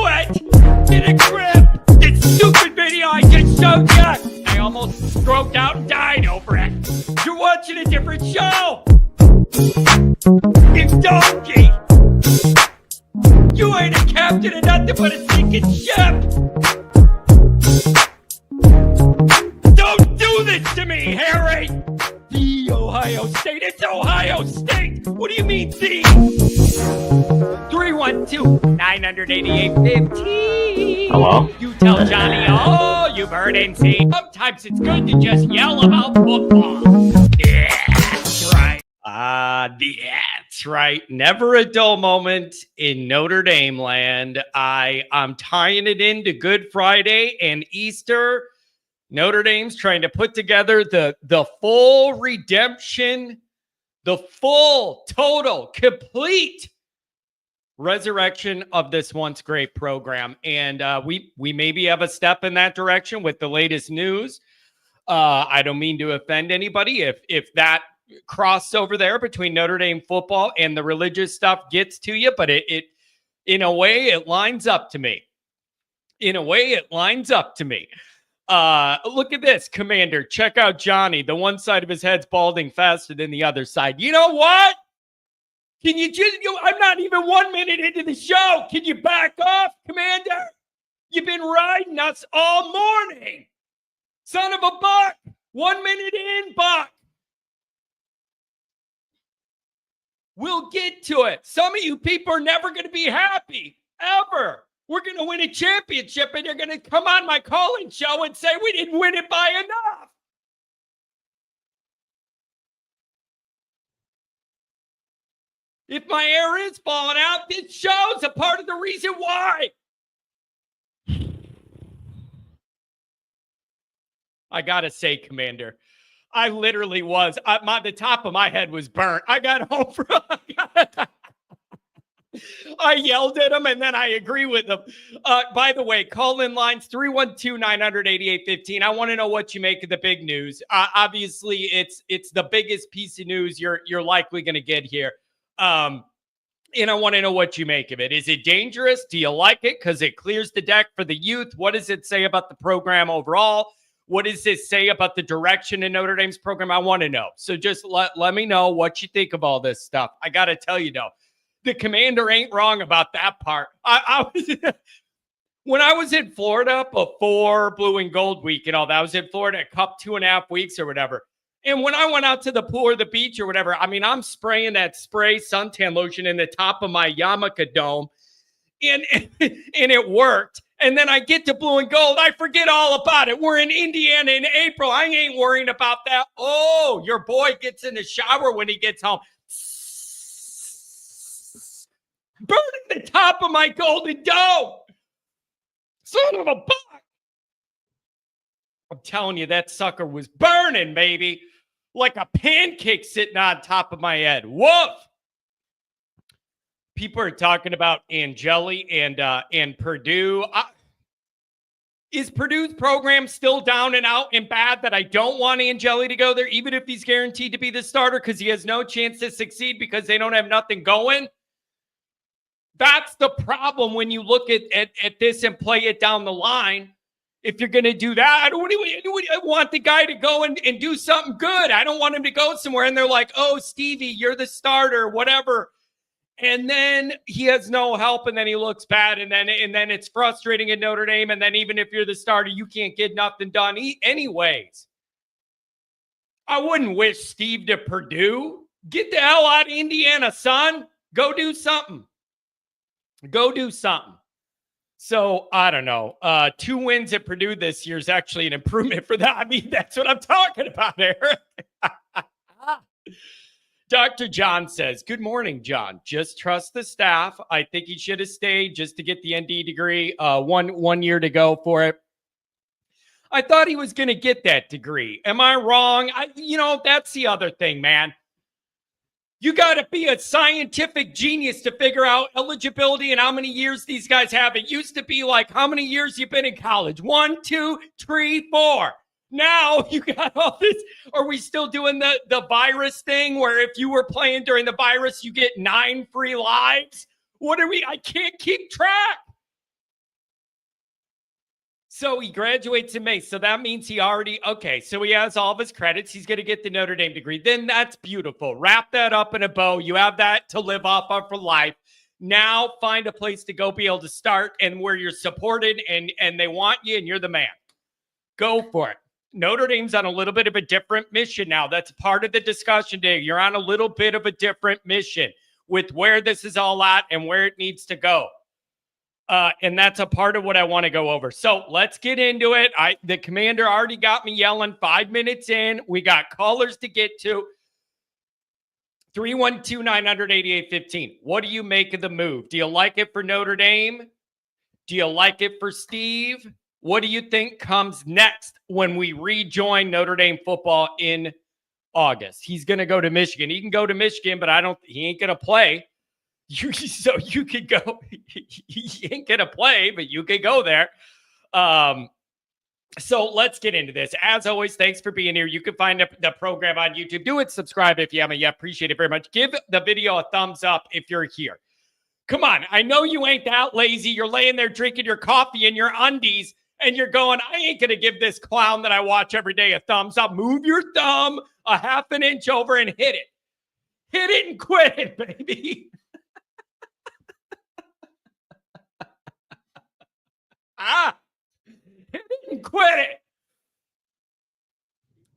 it! Get a grip! This stupid video I just showed you! I almost stroked out and died over it. You're watching a different show! It's donkey! You ain't a captain of nothing but a sinking ship! Don't do this to me, Harry! The Ohio State. It's Ohio State! What do you mean, the? 312-988-15. Hello? You tell Johnny all you've heard and seen. Sometimes it's good to just yell about football. Yeah, that's right. That's right. Never a dull moment in Notre Dame land. I'm tying it into Good Friday and Easter. Notre Dame's trying to put together the full redemption, the full, total, complete resurrection of this once great program. And we maybe have a step in that direction with the latest news. I don't mean to offend anybody if that crossover there between Notre Dame football and the religious stuff gets to you, but it in a way it lines up to me. Look at this, Commander. Check out Johnny. The one side of his head's balding faster than the other side. You know what? Can you just, I'm not even 1 minute into the show. Can you back off, Commander? You've been riding us all morning. Son of a buck. 1 minute in, buck. We'll get to it. Some of you people are never going to be happy, ever. We're going to win a championship, and you're going to come on my call-in show and say we didn't win it by enough. If my hair is falling out, this show's a part of the reason why. I got to say, Commander, I literally was. The top of my head was burnt. I got home from... I yelled at him, and then I agree with him. By the way, call-in lines 312-988-15. I want to know what you make of the big news. Obviously, it's the biggest piece of news you're likely going to get here. And I want to know what you make of it. Is it dangerous? Do you like it? Because it clears the deck for the youth. What does it say about the program overall? What does this say about the direction in Notre Dame's program? I want to know. So just let me know what you think of all this stuff. I got to tell you, though. The Commander ain't wrong about that part. When I was in Florida before Blue and Gold Week and all that, I was in Florida a couple 2.5 weeks or whatever. And when I went out to the pool or the beach or whatever, I mean, I'm spraying that spray suntan lotion in the top of my yarmulke dome, and it worked. And then I get to Blue and Gold, I forget all about it. We're in Indiana in April. I ain't worrying about that. Oh, your boy gets in the shower when he gets home. Burning the top of my golden dome. Son of a buck. I'm telling you, that sucker was burning, baby. Like a pancake sitting on top of my head. Woof. People are talking about Angeli and Purdue. Is Purdue's program still down and out and bad that I don't want Angeli to go there, even if he's guaranteed to be the starter because he has no chance to succeed because they don't have nothing going? That's the problem when you look at this and play it down the line. If you're going to do that, I want the guy to go and do something good. I don't want him to go somewhere and they're like, oh, Stevie, you're the starter, whatever. And then he has no help and then he looks bad. And then it's frustrating at Notre Dame. And then even if you're the starter, you can't get nothing done anyways. I wouldn't wish Steve to Purdue. Get the hell out of Indiana, son. Go do something. So, I don't know. 2 wins at Purdue this year is actually an improvement for that. I mean, that's what I'm talking about, Eric. Dr. John says, good morning, John. Just trust the staff. I think he should have stayed just to get the ND degree. One year to go for it. I thought he was going to get that degree. Am I wrong? That's the other thing, man. You got to be a scientific genius to figure out eligibility and how many years these guys have. It used to be like, how many years you've been in college? 1, 2, 3, 4. Now you got all this. Are we still doing the virus thing where if you were playing during the virus, you get 9 free lives? I can't keep track. So he graduates in May. So that means he already, okay, so he has all of his credits. He's going to get the Notre Dame degree. Then that's beautiful. Wrap that up in a bow. You have that to live off of for life. Now find a place to go be able to start and where you're supported and they want you and you're the man. Go for it. Notre Dame's on a little bit of a different mission now. That's part of the discussion today. You're on a little bit of a different mission with where this is all at and where it needs to go. And that's a part of what I want to go over. So let's get into it. The commander already got me yelling 5 minutes in. We got callers to get to. 312-900-8815. What do you make of the move? Do you like it for Notre Dame? Do you like it for Steve? What do you think comes next when we rejoin Notre Dame football in August? He's going to go to Michigan. He can go to Michigan, but he ain't going to play. So you could go. He ain't going to play, but you could go there. So let's get into this. As always, thanks for being here. You can find the program on YouTube. Do it. Subscribe if you haven't yet. Appreciate it very much. Give the video a thumbs up if you're here. Come on. I know you ain't that lazy. You're laying there drinking your coffee in your undies, and you're going, I ain't going to give this clown that I watch every day a thumbs up. Move your thumb a half an inch over and hit it. Hit it and quit it, baby. Hit it and quit it.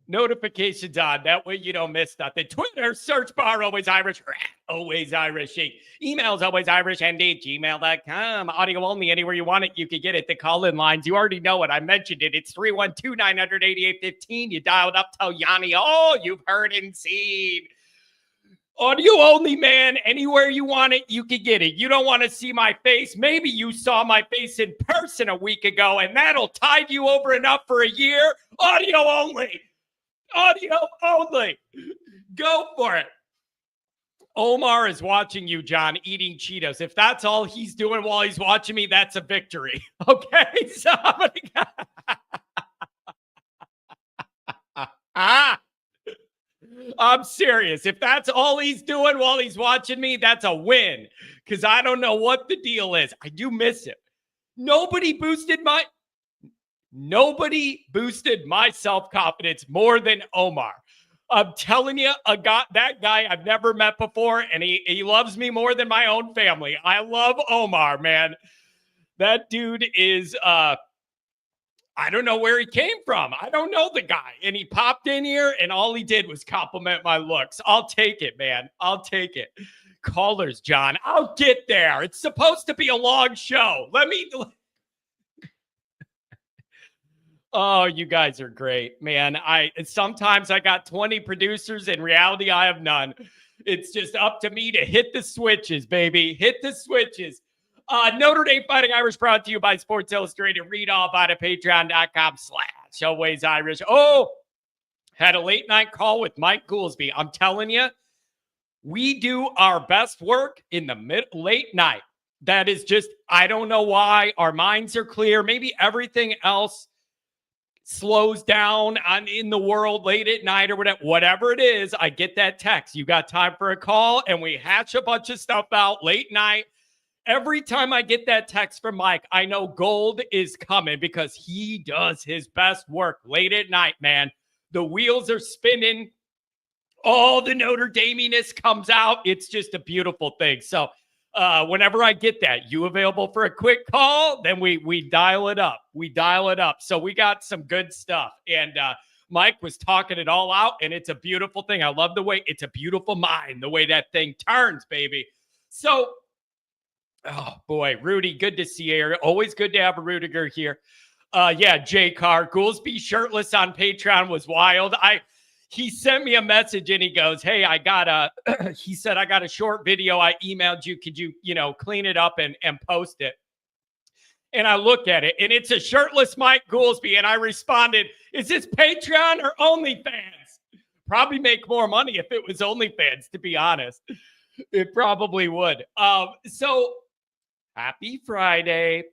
Notifications on. That way you don't miss nothing. Twitter, search bar, always Irish. Always Irish. Emails, always Irish. Indeed, gmail.com. Audio only. Anywhere you want it, you can get it. The call-in lines. You already know it. I mentioned it. It's 312-900-8815. You dialed up. Tell Yanni, oh, you've heard and seen. Audio only, man. Anywhere you want it, you can get it. You don't want to see my face. Maybe you saw my face in person a week ago, and that'll tide you over enough for a year. Audio only. Audio only. Go for it. Omar is watching you, John, eating Cheetos. If that's all he's doing while he's watching me, that's a victory. Okay? So I'm serious. If that's all he's doing while he's watching me, that's a win. Because I don't know what the deal is. I do miss him. Nobody boosted my self-confidence more than Omar. I'm telling you, that guy I've never met before, and he loves me more than my own family. I love Omar, man. That dude is, I don't know where he came from. I don't know the guy. And he popped in here, and all he did was compliment my looks. I'll take it, man. I'll take it. Callers, John. I'll get there. It's supposed to be a long show. Oh, you guys are great, man. Sometimes I got 20 producers. In reality, I have none. It's just up to me to hit the switches, baby. Hit the switches. Notre Dame Fighting Irish brought to you by Sports Illustrated. Read all about it. Patreon.com/Always Irish. Oh, had a late night call with Mike Goolsby. I'm telling you, we do our best work in the late night. That is just, I don't know why. Our minds are clear. Maybe everything else slows down in the world late at night or whatever it is. I get that text. You got time for a call? And we hatch a bunch of stuff out late night. Every time I get that text from Mike, I know gold is coming because he does his best work late at night, man. The wheels are spinning. All the Notre Dameness comes out. It's just a beautiful thing. So whenever I get that, you available for a quick call, then we dial it up. We dial it up. So we got some good stuff. And Mike was talking it all out, and it's a beautiful thing. I love the way it's a beautiful mind, the way that thing turns, baby. So, oh, boy, Rudy, good to see you. Always good to have a Rudiger here. Yeah, Jay Carr. Goolsby shirtless on Patreon was wild. He sent me a message and he goes, hey, he said, I got a short video. I emailed you. Could you, clean it up and post it? And I look at it and it's a shirtless Mike Goolsby. And I responded, is this Patreon or OnlyFans? Probably make more money if it was OnlyFans, to be honest. It probably would. So happy Friday.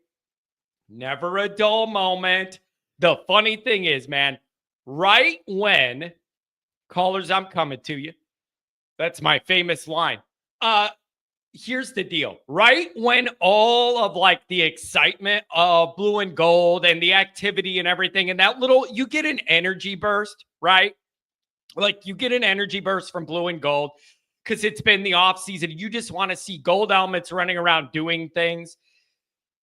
Never a dull moment. The funny thing is, man, right when callers, I'm coming to you. That's my famous line. here's the deal. Right when all of like the excitement of blue and gold and the activity and everything and that little, you get an energy burst, right? Like you get an energy burst from blue and gold because it's been the off season. You just want to see gold helmets running around doing things.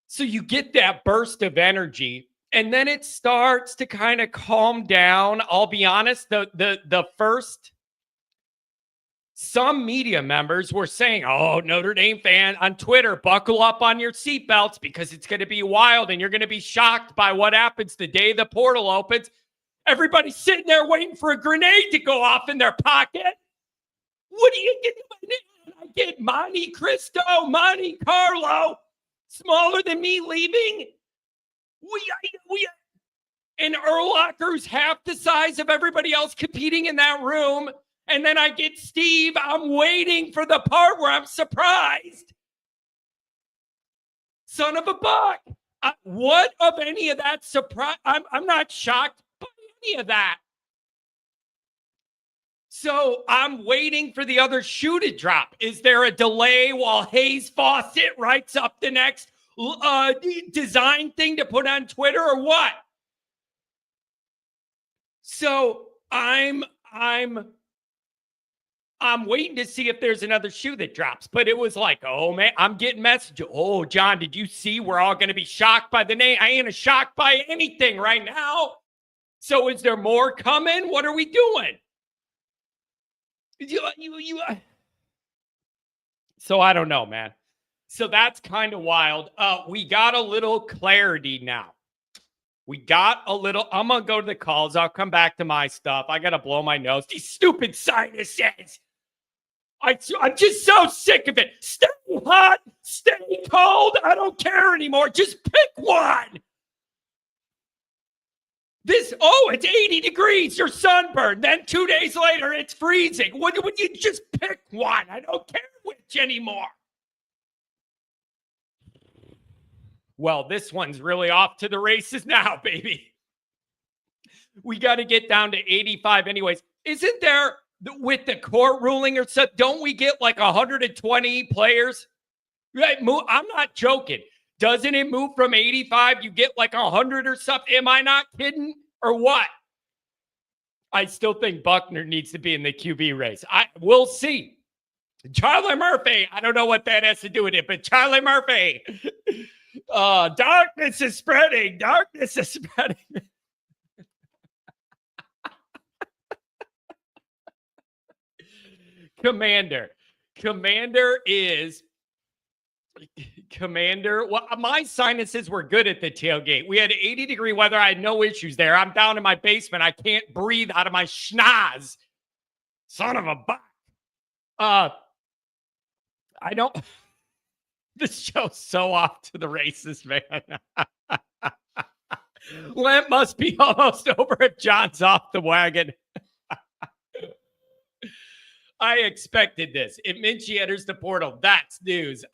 So you get that burst of energy and then it starts to kind of calm down. I'll be honest, the first, some media members were saying, oh, Notre Dame fan on Twitter, buckle up on your seatbelts because it's going to be wild and you're going to be shocked by what happens the day the portal opens. Everybody's sitting there waiting for a grenade to go off in their pocket. What do you get? I get Monte Cristo, Monte Carlo, smaller than me leaving. And Urlacher's half the size of everybody else competing in that room. And then I get Steve. I'm waiting for the part where I'm surprised. Son of a buck. What of any of that surprise? I'm not shocked by any of that. So I'm waiting for the other shoe to drop. Is there a delay while Hayes Fawcett writes up the next design thing to put on Twitter or what? So I'm waiting to see if there's another shoe that drops. But it was like, oh, man, I'm getting messages. Oh, John, did you see we're all going to be shocked by the name? I ain't shocked by anything right now. So is there more coming? What are we doing? So I don't know, man. So that's kind of wild. We got a little clarity now. I'm going to go to the calls. I'll come back to my stuff. I got to blow my nose. These stupid sinuses. I'm just so sick of it. Stay hot, stay cold. I don't care anymore. Just pick one. It's 80 degrees. You're sunburned. Then 2 days later, it's freezing. Would you just pick one? I don't care which anymore. Well, this one's really off to the races now, baby. We got to get down to 85 anyways. Isn't there, with the court ruling or so, don't we get like 120 players? Right? I'm not joking. Doesn't it move from 85? You get like 100 or something. Am I not kidding? Or what? I still think Buckner needs to be in the QB race. We'll see. Charlie Murphy. I don't know what that has to do with it, but Charlie Murphy. Darkness is spreading. Darkness is spreading. Commander. Well, my sinuses were good at the tailgate. We had 80-degree weather. I had no issues there. I'm down in my basement. I can't breathe out of my schnoz. Son of a buck. I don't. This show's so off to the races, man. Lent must be almost over if John's off the wagon. I expected this. If Minchie enters the portal, that's news.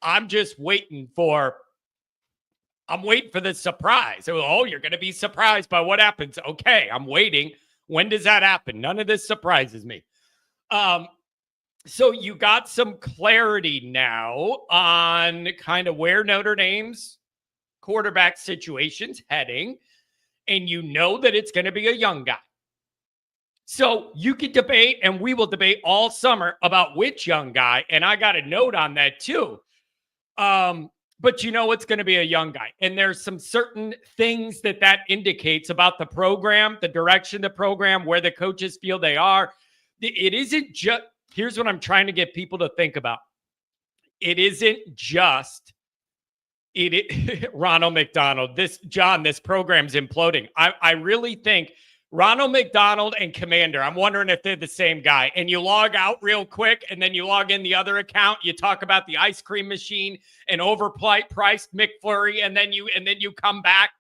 I'm just waiting for the surprise. Oh, you're going to be surprised by what happens. Okay, I'm waiting. When does that happen? None of this surprises me. So you got some clarity now on kind of where Notre Dame's quarterback situation's heading, and you know that it's going to be a young guy. So you could debate, and we will debate all summer about which young guy, and I got a note on that too. But you know it's going to be a young guy, and there's some certain things that indicates about the program, the direction of the program, where the coaches feel they are. It isn't just. Here's what I'm trying to get people to think about. It isn't just Ronald McDonald. This program's imploding. I really think Ronald McDonald and Commander, I'm wondering if they're the same guy. And you log out real quick, and then you log in the other account. You talk about the ice cream machine and overpriced McFlurry, and then you come back.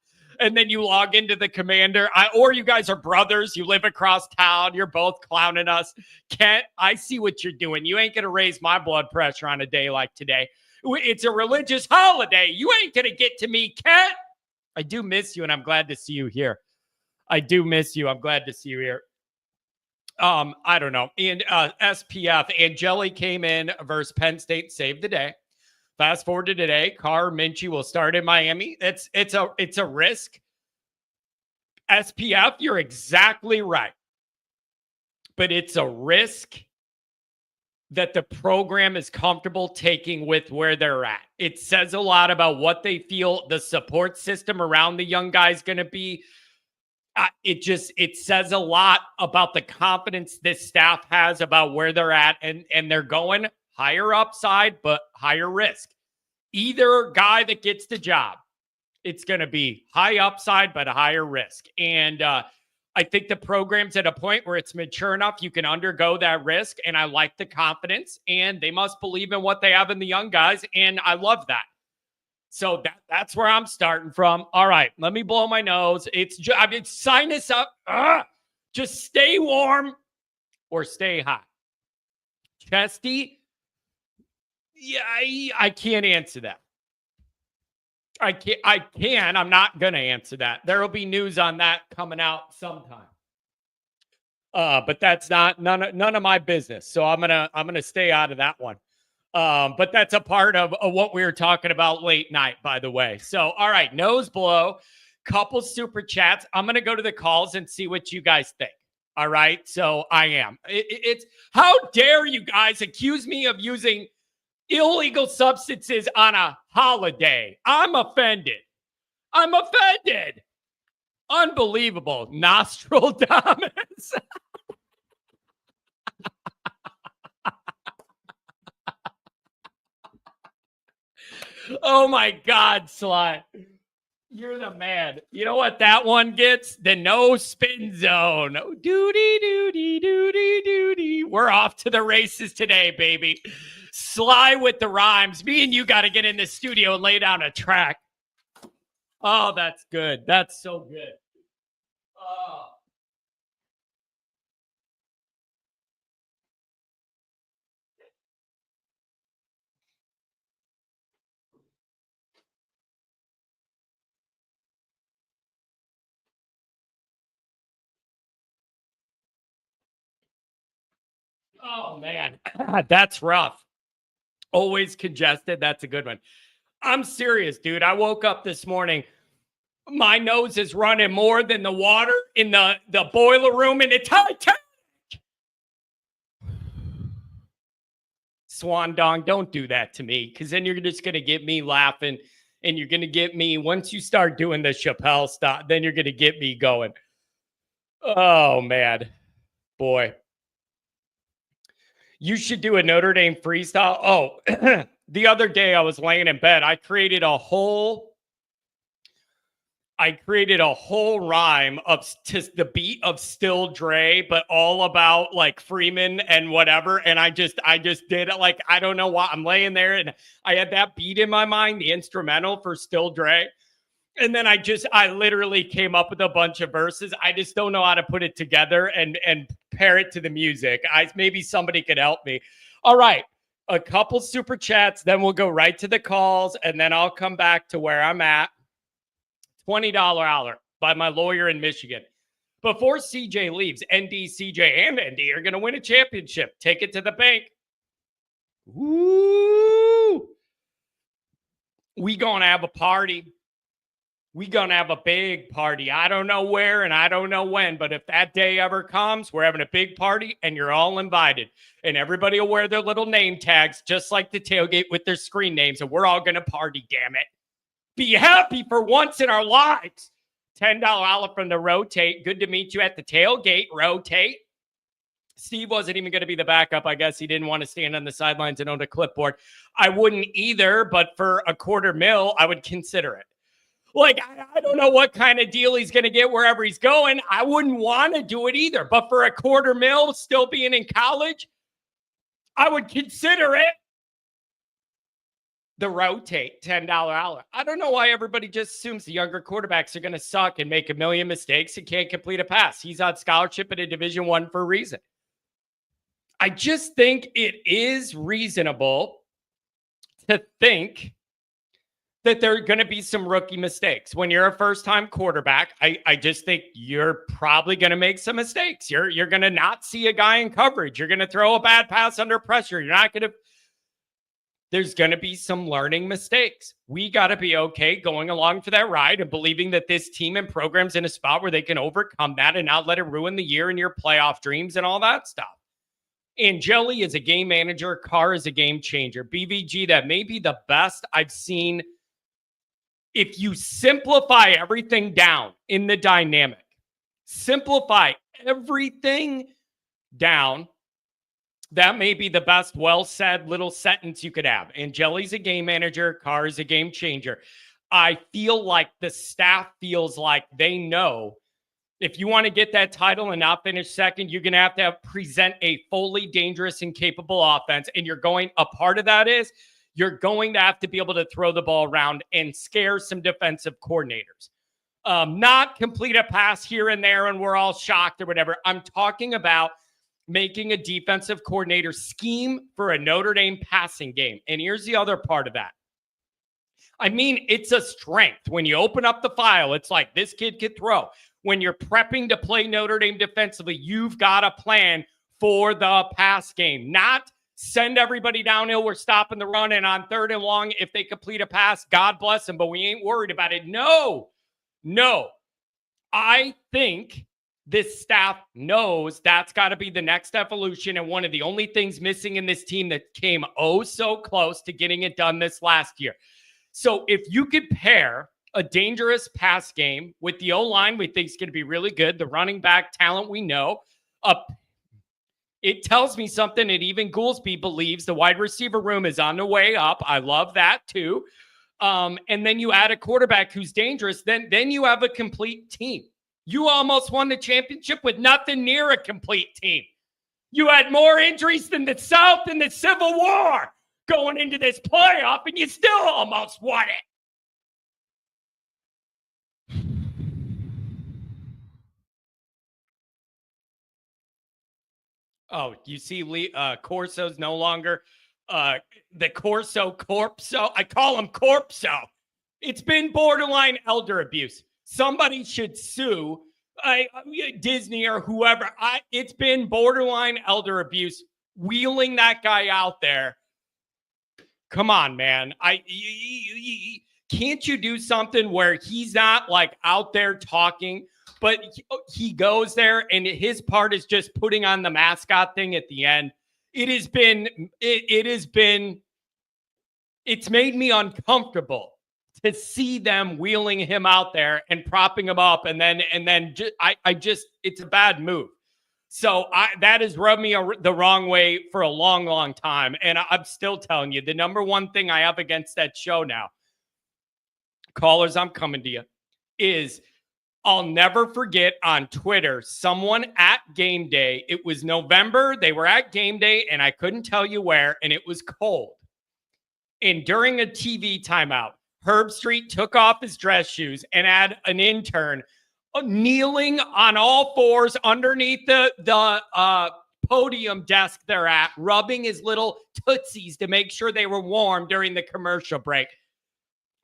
And then you log into the Commander, or you guys are brothers. You live across town. You're both clowning us. Kent, I see what you're doing. You ain't going to raise my blood pressure on a day like today. It's a religious holiday. You ain't going to get to me, Kent. I do miss you, and I'm glad to see you here. I do miss you. I'm glad to see you here. I don't know. And SPF, Angeli came in versus Penn State, saved the day. Fast forward to today, Carr Minchie will start in Miami. It's a risk. SPF, you're exactly right. But it's a risk that the program is comfortable taking with where they're at. It says a lot about what they feel the support system around the young guy is going to be. It says a lot about the confidence this staff has about where they're at, and they're going higher upside, but higher risk. Either guy that gets the job, it's going to be high upside, but a higher risk. And I think the program's at a point where it's mature enough you can undergo that risk, and I like the confidence, and they must believe in what they have in the young guys, and I love that. So that's where I'm starting from. All right, let me blow my nose. It's sinus up. Just stay warm or stay hot. Chesty, yeah, I can't answer that. I can. I'm not going to answer that. There will be news on that coming out sometime. But that's none of my business. So I'm gonna stay out of that one. But that's a part of what we were talking about late night, by the way. So, all right, nose blow, couple super chats. I'm going to go to the calls and see what you guys think. All right. So I am. It's how dare you guys accuse me of using illegal substances on a holiday? I'm offended. Unbelievable. Nostradamus. Oh my God, Sly. You're the man. You know what that one gets? The no spin zone. Doody, doody, doody, doody. We're off to the races today, baby. Sly with the rhymes. Me and you got to get in the studio and lay down a track. Oh, that's good. That's so good. Oh. Oh, man. That's rough. Always congested. That's a good one. I'm serious, dude. I woke up this morning. My nose is running more than the water in the boiler room in the Titanic. Swan Dong, don't do that to me, because then you're just going to get me laughing, and you're going to get me, once you start doing the Chappelle stuff, then you're going to get me going. Oh, man. Boy. You should do a Notre Dame freestyle. Oh, the other day I was laying in bed. I created a whole rhyme of just the beat of Still Dre, but all about like Freeman and whatever. And I just did it. Like, I don't know why. I'm laying there and I had that beat in my mind, the instrumental for Still Dre. And then I literally came up with a bunch of verses. I just don't know how to put it together and pair it to the music. Maybe somebody could help me. All right. A couple super chats, then we'll go right to the calls, and then I'll come back to where I'm at. $20 hour by my lawyer in Michigan. Before CJ leaves, ND, CJ, and ND are going to win a championship. Take it to the bank. Woo! We going to have a party. We going to have a big party. I don't know where and I don't know when, but if that day ever comes, we're having a big party and you're all invited. And everybody will wear their little name tags, just like the tailgate with their screen names, and we're all going to party, damn it. Be happy for once in our lives. $10 olive from the Rotate. Good to meet you at the tailgate, Rotate. Steve wasn't even going to be the backup. I guess he didn't want to stand on the sidelines and own a clipboard. I wouldn't either, but for $250,000, I would consider it. Like, I don't know what kind of deal he's going to get wherever he's going. I wouldn't want to do it either. But for $250,000, still being in college, I would consider it. The Rotate, $10 hour. I don't know why everybody just assumes the younger quarterbacks are going to suck and make a million mistakes and can't complete a pass. He's on scholarship at a Division I for a reason. I just think it is reasonable to think that there are going to be some rookie mistakes. When you're a first-time quarterback, I just think you're probably going to make some mistakes. You're going to not see a guy in coverage. You're going to throw a bad pass under pressure. You're not going to – there's going to be some learning mistakes. We got to be okay going along for that ride and believing that this team and program's in a spot where they can overcome that and not let it ruin the year and your playoff dreams and all that stuff. Angeli is a game manager. Carr is a game changer. BVG, that may be the best I've seen. If you simplify everything down in the dynamic, simplify everything down, that may be the best well-said little sentence you could have. Angeli's a game manager. Carr is a game changer. I feel like the staff feels like they know if you want to get that title and not finish second, you're going to have present a fully dangerous and capable offense. And a part of that is you're going to have to be able to throw the ball around and scare some defensive coordinators. Not complete a pass here and there and we're all shocked or whatever. I'm talking about making a defensive coordinator scheme for a Notre Dame passing game. And here's the other part of that. I mean, it's a strength. When you open up the file, it's like this kid could throw. When you're prepping to play Notre Dame defensively, you've got a plan for the pass game. Not send everybody downhill. We're stopping the run. And on 3rd and long, if they complete a pass, God bless them. But we ain't worried about it. No. I think this staff knows that's got to be the next evolution. And one of the only things missing in this team that came so close to getting it done this last year. So if you could pair a dangerous pass game with the O-line we think is going to be really good, the running back talent we know, it tells me something that even Goolsby believes the wide receiver room is on the way up. I love that too. And then you add a quarterback who's dangerous, then you have a complete team. You almost won the championship with nothing near a complete team. You had more injuries than the South in the Civil War going into this playoff, and you still almost won it. Oh, you see Corso's no longer the Corso. I call him Corpso. It's been borderline elder abuse. Somebody should sue Disney or whoever. It's been borderline elder abuse. Wheeling that guy out there. Come on, man. Can't you do something where he's not like out there talking, but he goes there and his part is just putting on the mascot thing at the end. It's made me uncomfortable to see them wheeling him out there and propping him up. And then it's a bad move. So that has rubbed me the wrong way for a long, long time. And I'm still telling you, the number one thing I have against that show now, callers, I'm coming to you, is I'll never forget on Twitter, someone at game day, it was November, they were at game day, and I couldn't tell you where, and it was cold. And during a TV timeout, Herb Street took off his dress shoes and had an intern kneeling on all fours underneath the podium desk they're at, rubbing his little tootsies to make sure they were warm during the commercial break.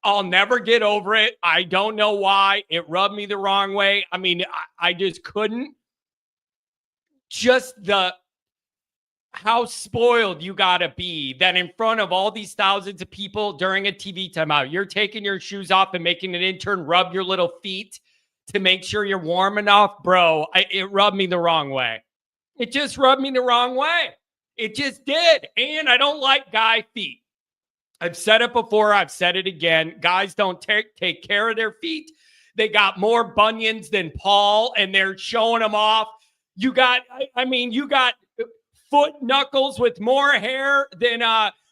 I'll never get over it. I don't know why. It rubbed me the wrong way. I mean, I just couldn't. Just how spoiled you got to be that in front of all these thousands of people during a TV timeout, you're taking your shoes off and making an intern rub your little feet to make sure you're warm enough. Bro, it rubbed me the wrong way. It just rubbed me the wrong way. It just did. And I don't like guy feet. I've said it before. I've said it again. Guys don't take care of their feet. They got more bunions than Paul, and they're showing them off. You got foot knuckles with more hair than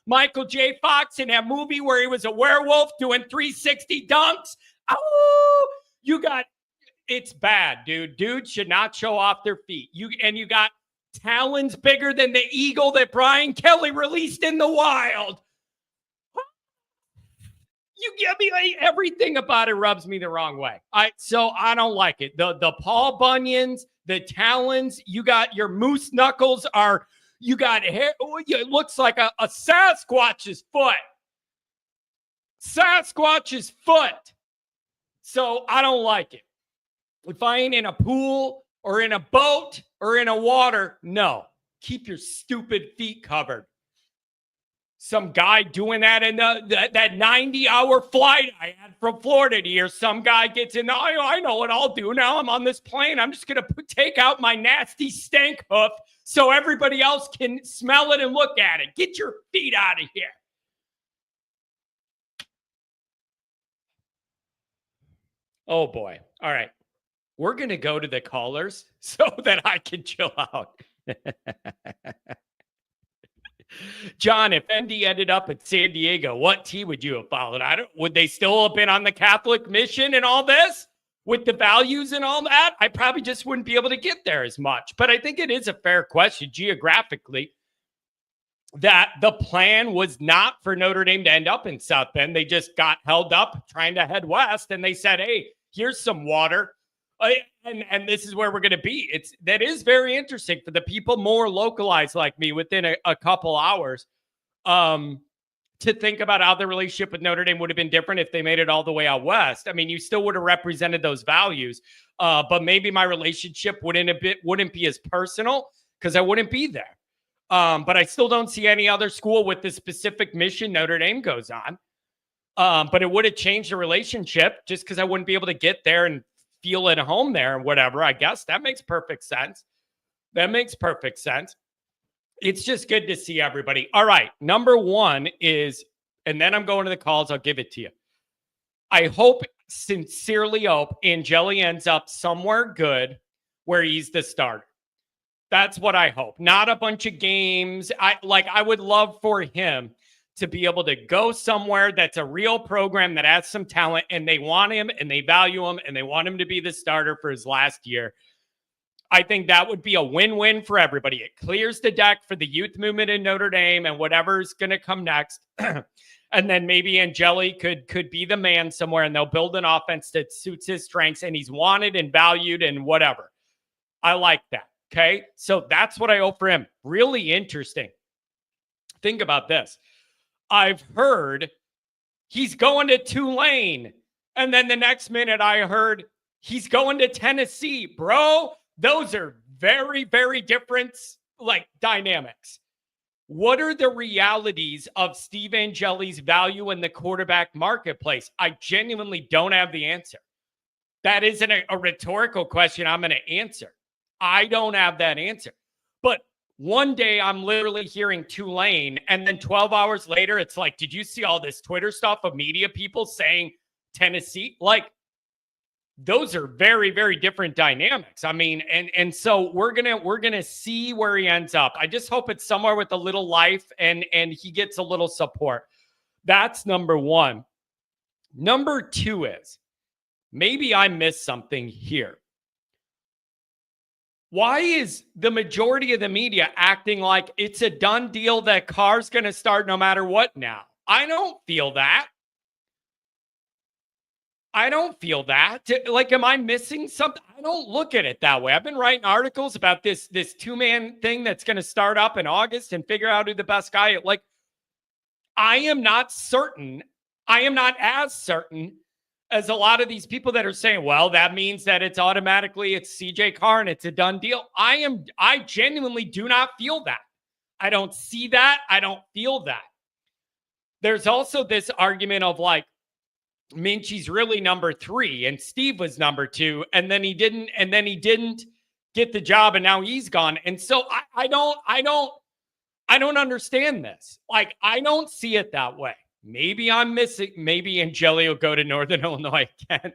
Michael J. Fox in that movie where he was a werewolf doing 360 dunks. Oh, it's bad, dude. Dudes should not show off their feet. You got talons bigger than the eagle that Brian Kelly released in the wild. You get me, everything about it rubs me the wrong way. So I don't like it. The Paul Bunions, the talons, you got your moose knuckles you got hair. It looks like a Sasquatch's foot. Sasquatch's foot. So I don't like it. If I ain't in a pool or in a boat or in a water, no. Keep your stupid feet covered. Some guy doing that in that 90-hour flight I had from Florida to here. Some guy gets in. I know what I'll do now. I'm on this plane. I'm just going to take out my nasty stank hoof so everybody else can smell it and look at it. Get your feet out of here. Oh, boy. All right. We're going to go to the callers so that I can chill out. John, if ND ended up at San Diego, what T would you have followed? Would they still have been on the Catholic mission and all this with the values and all that? I probably just wouldn't be able to get there as much. But I think it is a fair question geographically that the plan was not for Notre Dame to end up in South Bend. They just got held up trying to head west, and they said, hey, here's some water. And this is where we're going to be. That is very interesting for the people more localized like me within a couple hours to think about how the relationship with Notre Dame would have been different if they made it all the way out west. I mean, you still would have represented those values, but maybe my relationship wouldn't be as personal because I wouldn't be there. But I still don't see any other school with the specific mission Notre Dame goes on. But it would have changed the relationship just because I wouldn't be able to get there and feel at home there and whatever. I guess that makes perfect sense. It's just good to see everybody. All right. Number one is, and then I'm going to the calls. I'll give it to you. I sincerely hope Angeli ends up somewhere good where he's the starter. That's what I hope. Not a bunch of games. I would love for him to be able to go somewhere that's a real program that has some talent and they want him and they value him and they want him to be the starter for his last year. I think that would be a win-win for everybody. It clears the deck for the youth movement in Notre Dame and whatever's going to come next. And then maybe Angeli could be the man somewhere and they'll build an offense that suits his strengths and he's wanted and valued and whatever. I like that. Okay. So that's what I hope for him. Really interesting. Think about this. I've heard he's going to Tulane. And then the next minute I heard he's going to Tennessee. Bro, those are very, very different dynamics. What are the realities of Steve Angeli's value in the quarterback marketplace? I genuinely don't have the answer. That isn't a rhetorical question I'm going to answer. I don't have that answer. But one day I'm literally hearing Tulane, and then 12 hours later, it's like, did you see all this Twitter stuff of media people saying Tennessee? Those are very, very different dynamics. I mean, and so we're gonna see where he ends up. I just hope it's somewhere with a little life and he gets a little support. That's number one. Number two is maybe I missed something here. Why is the majority of the media acting like it's a done deal that Carr's going to start no matter what now? I don't feel that. Am I missing something? I don't look at it that way. I've been writing articles about this two-man thing that's going to start up in August and figure out who the best guy is. I am not certain. I am not as certain as a lot of these people that are saying, well, that means that it's CJ Carr and it's a done deal. I genuinely do not feel that. I don't see that. I don't feel that. There's also this argument of Minchie's really number 3 and Steve was number 2 and then he didn't get the job and now he's gone. And so I don't understand this. I don't see it that way. Maybe I'm missing. Maybe Angeli will go to Northern Illinois. Can't.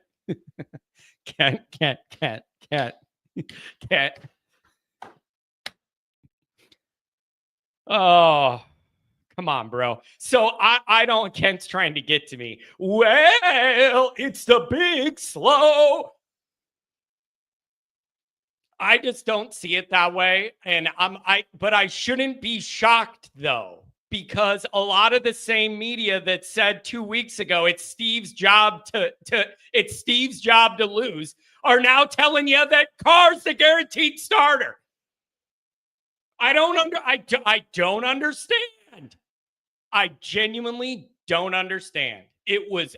Oh, come on, bro. So I don't. Kent's trying to get to me. Well, it's the big slow. I just don't see it that way, and but I shouldn't be shocked though. Because a lot of the same media that said 2 weeks ago it's Steve's job to lose are now telling you that Carr's the guaranteed starter. I don't understand. I genuinely don't understand.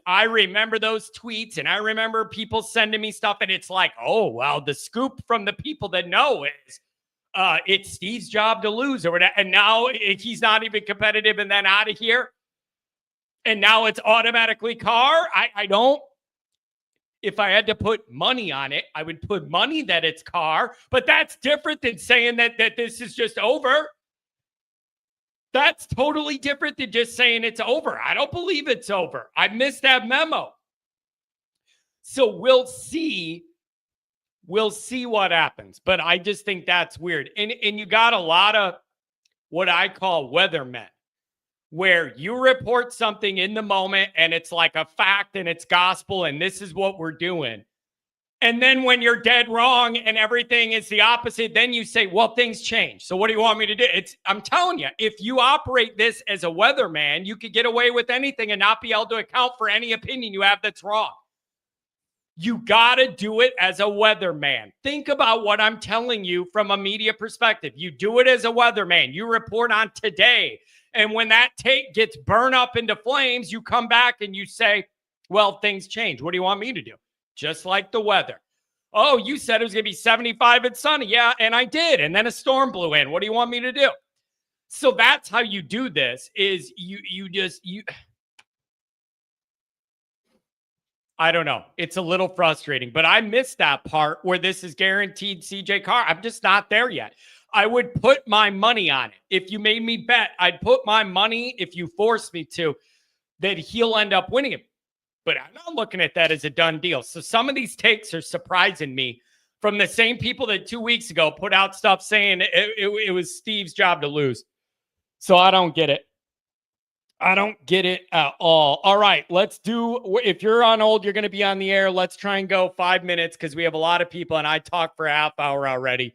I remember those tweets and I remember people sending me stuff and it's like, oh, well, the scoop from the people that know is it's Steve's job to lose or whatever. And now he's not even competitive and then out of here. And now it's automatically Carr. I don't. If I had to put money on it, I would put money that it's Carr. But that's different than saying that this is just over. That's totally different than just saying it's over. I don't believe it's over. I missed that memo. So we'll see. We'll see what happens. But I just think that's weird. And you got a lot of what I call weathermen, where you report something in the moment and it's like a fact and it's gospel and this is what we're doing. And then when you're dead wrong and everything is the opposite, then you say, well, things change. So what do you want me to do? I'm telling you, if you operate this as a weatherman, you could get away with anything and not be able to account for any opinion you have that's wrong. You got to do it as a weatherman. Think about what I'm telling you from a media perspective. You do it as a weatherman. You report on today. And when that tape gets burned up into flames, you come back and you say, well, things change. What do you want me to do? Just like the weather. Oh, you said it was going to be 75 and sunny. Yeah, and I did. And then a storm blew in. What do you want me to do? So that's how you do this is you I don't know. It's a little frustrating, but I missed that part where this is guaranteed CJ Carr. I'm just not there yet. I would put my money on it. If you made me bet, I'd put my money, if you force me to, that he'll end up winning it. But I'm not looking at that as a done deal. So some of these takes are surprising me from the same people that 2 weeks ago put out stuff saying it was Steve's job to lose. So I don't get it. I don't get it at all. All right, let's do, if you're on hold, you're going to be on the air. Let's try and go 5 minutes because we have a lot of people and I talked for a half hour already.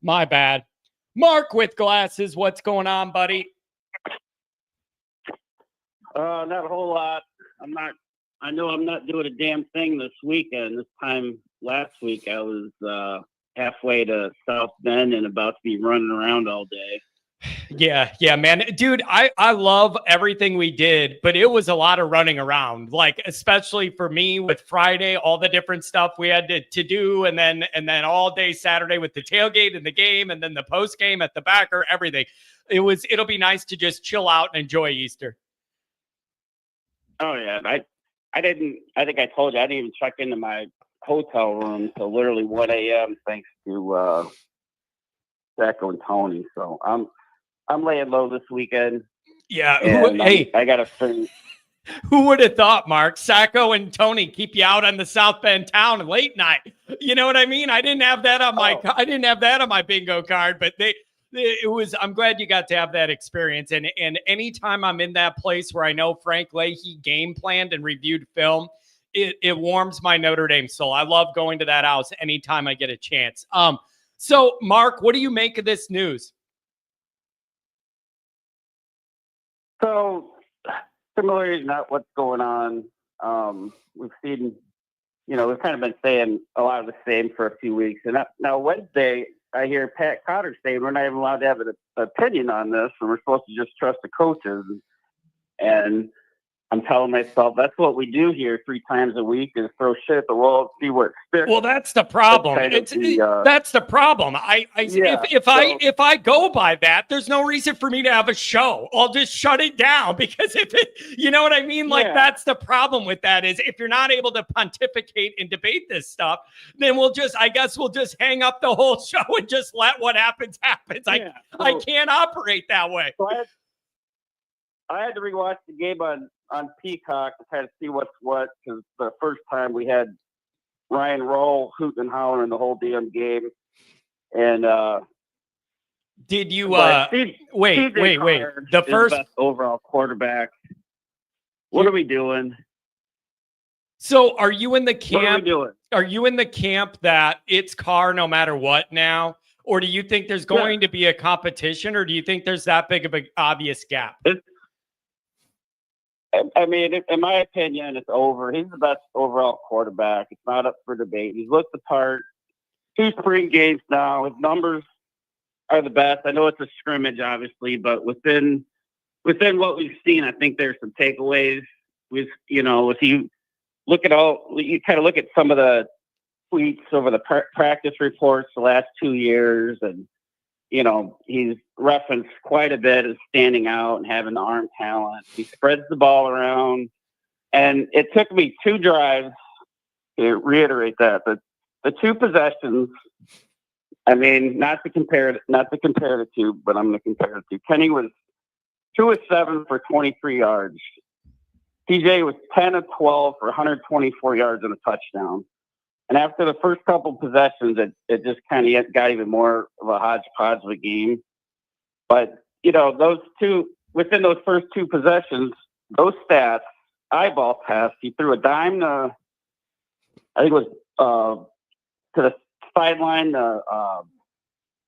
My bad. Mark with glasses, what's going on, buddy? Not a whole lot. I know I'm not doing a damn thing this weekend. This time last week, I was halfway to South Bend and about to be running around all day. Yeah, man. Dude, I love everything we did, but it was a lot of running around, like, especially for me with Friday, all the different stuff we had to do. And then all day Saturday with the tailgate and the game, and then the post game at the backer, everything. It'll be nice to just chill out and enjoy Easter. Oh yeah. I think I told you, I didn't even check into my hotel room till literally 1 a.m. thanks to Sacco and Tony. So I'm laying low this weekend. Yeah. I got to finish. Who would have thought, Mark? Sacco and Tony keep you out on the South Bend town late night. You know what I mean? I didn't have that on my bingo card, but I'm glad you got to have that experience. And anytime I'm in that place where I know Frank Leahy game planned and reviewed film, it warms my Notre Dame soul. I love going to that house anytime I get a chance. So Mark, what do you make of this news? So similarly, not what's going on. We've seen, we've kind of been saying a lot of the same for a few weeks. And now Wednesday, I hear Pat Cotter saying we're not even allowed to have an opinion on this, and we're supposed to just trust the coaches. And I'm telling myself that's what we do here 3 times a week is throw shit at the wall and see what sticks. Well, that's the problem. That's the problem. If I go by that, there's no reason for me to have a show. I'll just shut it down because you know what I mean? Like that's the problem with that is if you're not able to pontificate and debate this stuff, then we'll just hang up the whole show and just let what happens. I can't operate that way. So I had to rewatch the game on Peacock to kind of see what's what, because the first time we had Ryan Roll hooting and hollering the whole damn game. And did you wait? The first best overall quarterback. What are we doing? So are you in the camp? What are we doing? Are you in the camp that it's Carr no matter what now? Or do you think there's going to be a competition, or do you think there's that big of an obvious gap? I mean, in my opinion, it's over. He's the best overall quarterback. It's not up for debate. He's looked the part. 2 spring games now. His numbers are the best. I know it's a scrimmage, obviously, but within what we've seen, I think there's some takeaways. With, if you look at some of the tweets over the practice reports the last 2 years, and he's referenced quite a bit as standing out and having the arm talent. He spreads the ball around, and it took me 2 drives to reiterate that. But the 2 possessions, I mean, not to compare the two, but I'm going to compare the two. Kenny was 2 of 7 for 23 yards. TJ was 10 of 12 for 124 yards and a touchdown. And after the first couple possessions, it just kind of got even more of a hodgepodge of a game. But, within those first 2 possessions, those stats, eyeball test, he threw a dime to, I think it was to the sideline,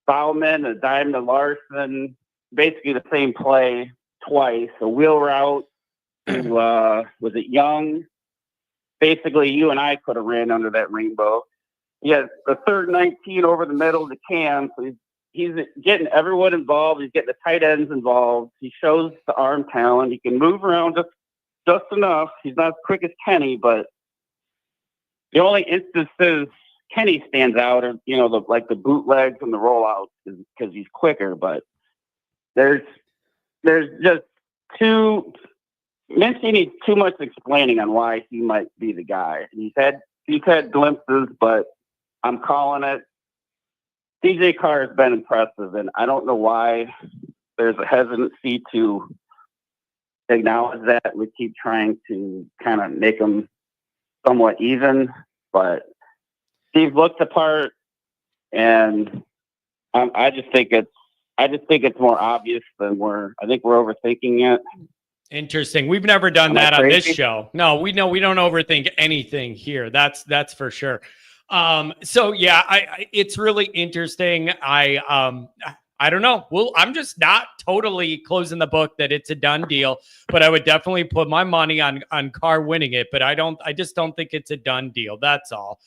Bauman, a dime to Larson, basically the same play twice, a wheel route to, was it Young? Basically, you and I could have ran under that rainbow. He has the 3rd 19 over the middle to Cam. So he's getting everyone involved. He's getting the tight ends involved. He shows the arm talent. He can move around just enough. He's not as quick as Kenny, but the only instances Kenny stands out are, the bootlegs and the rollouts because he's quicker. But there's just Mincy needs too much explaining on why he might be the guy. He's had glimpses, but I'm calling it. DJ Carr has been impressive, and I don't know why there's a hesitancy to acknowledge that. We keep trying to kind of make them somewhat even, but Steve looks the part, and I just think it's more obvious than I think we're overthinking it. Interesting. We've never done that on this show. No, we don't overthink anything here. That's for sure. So yeah, it's really interesting. I don't know. Well, I'm just not totally closing the book that it's a done deal, but I would definitely put my money on Carr winning it, but I just don't think it's a done deal. That's all.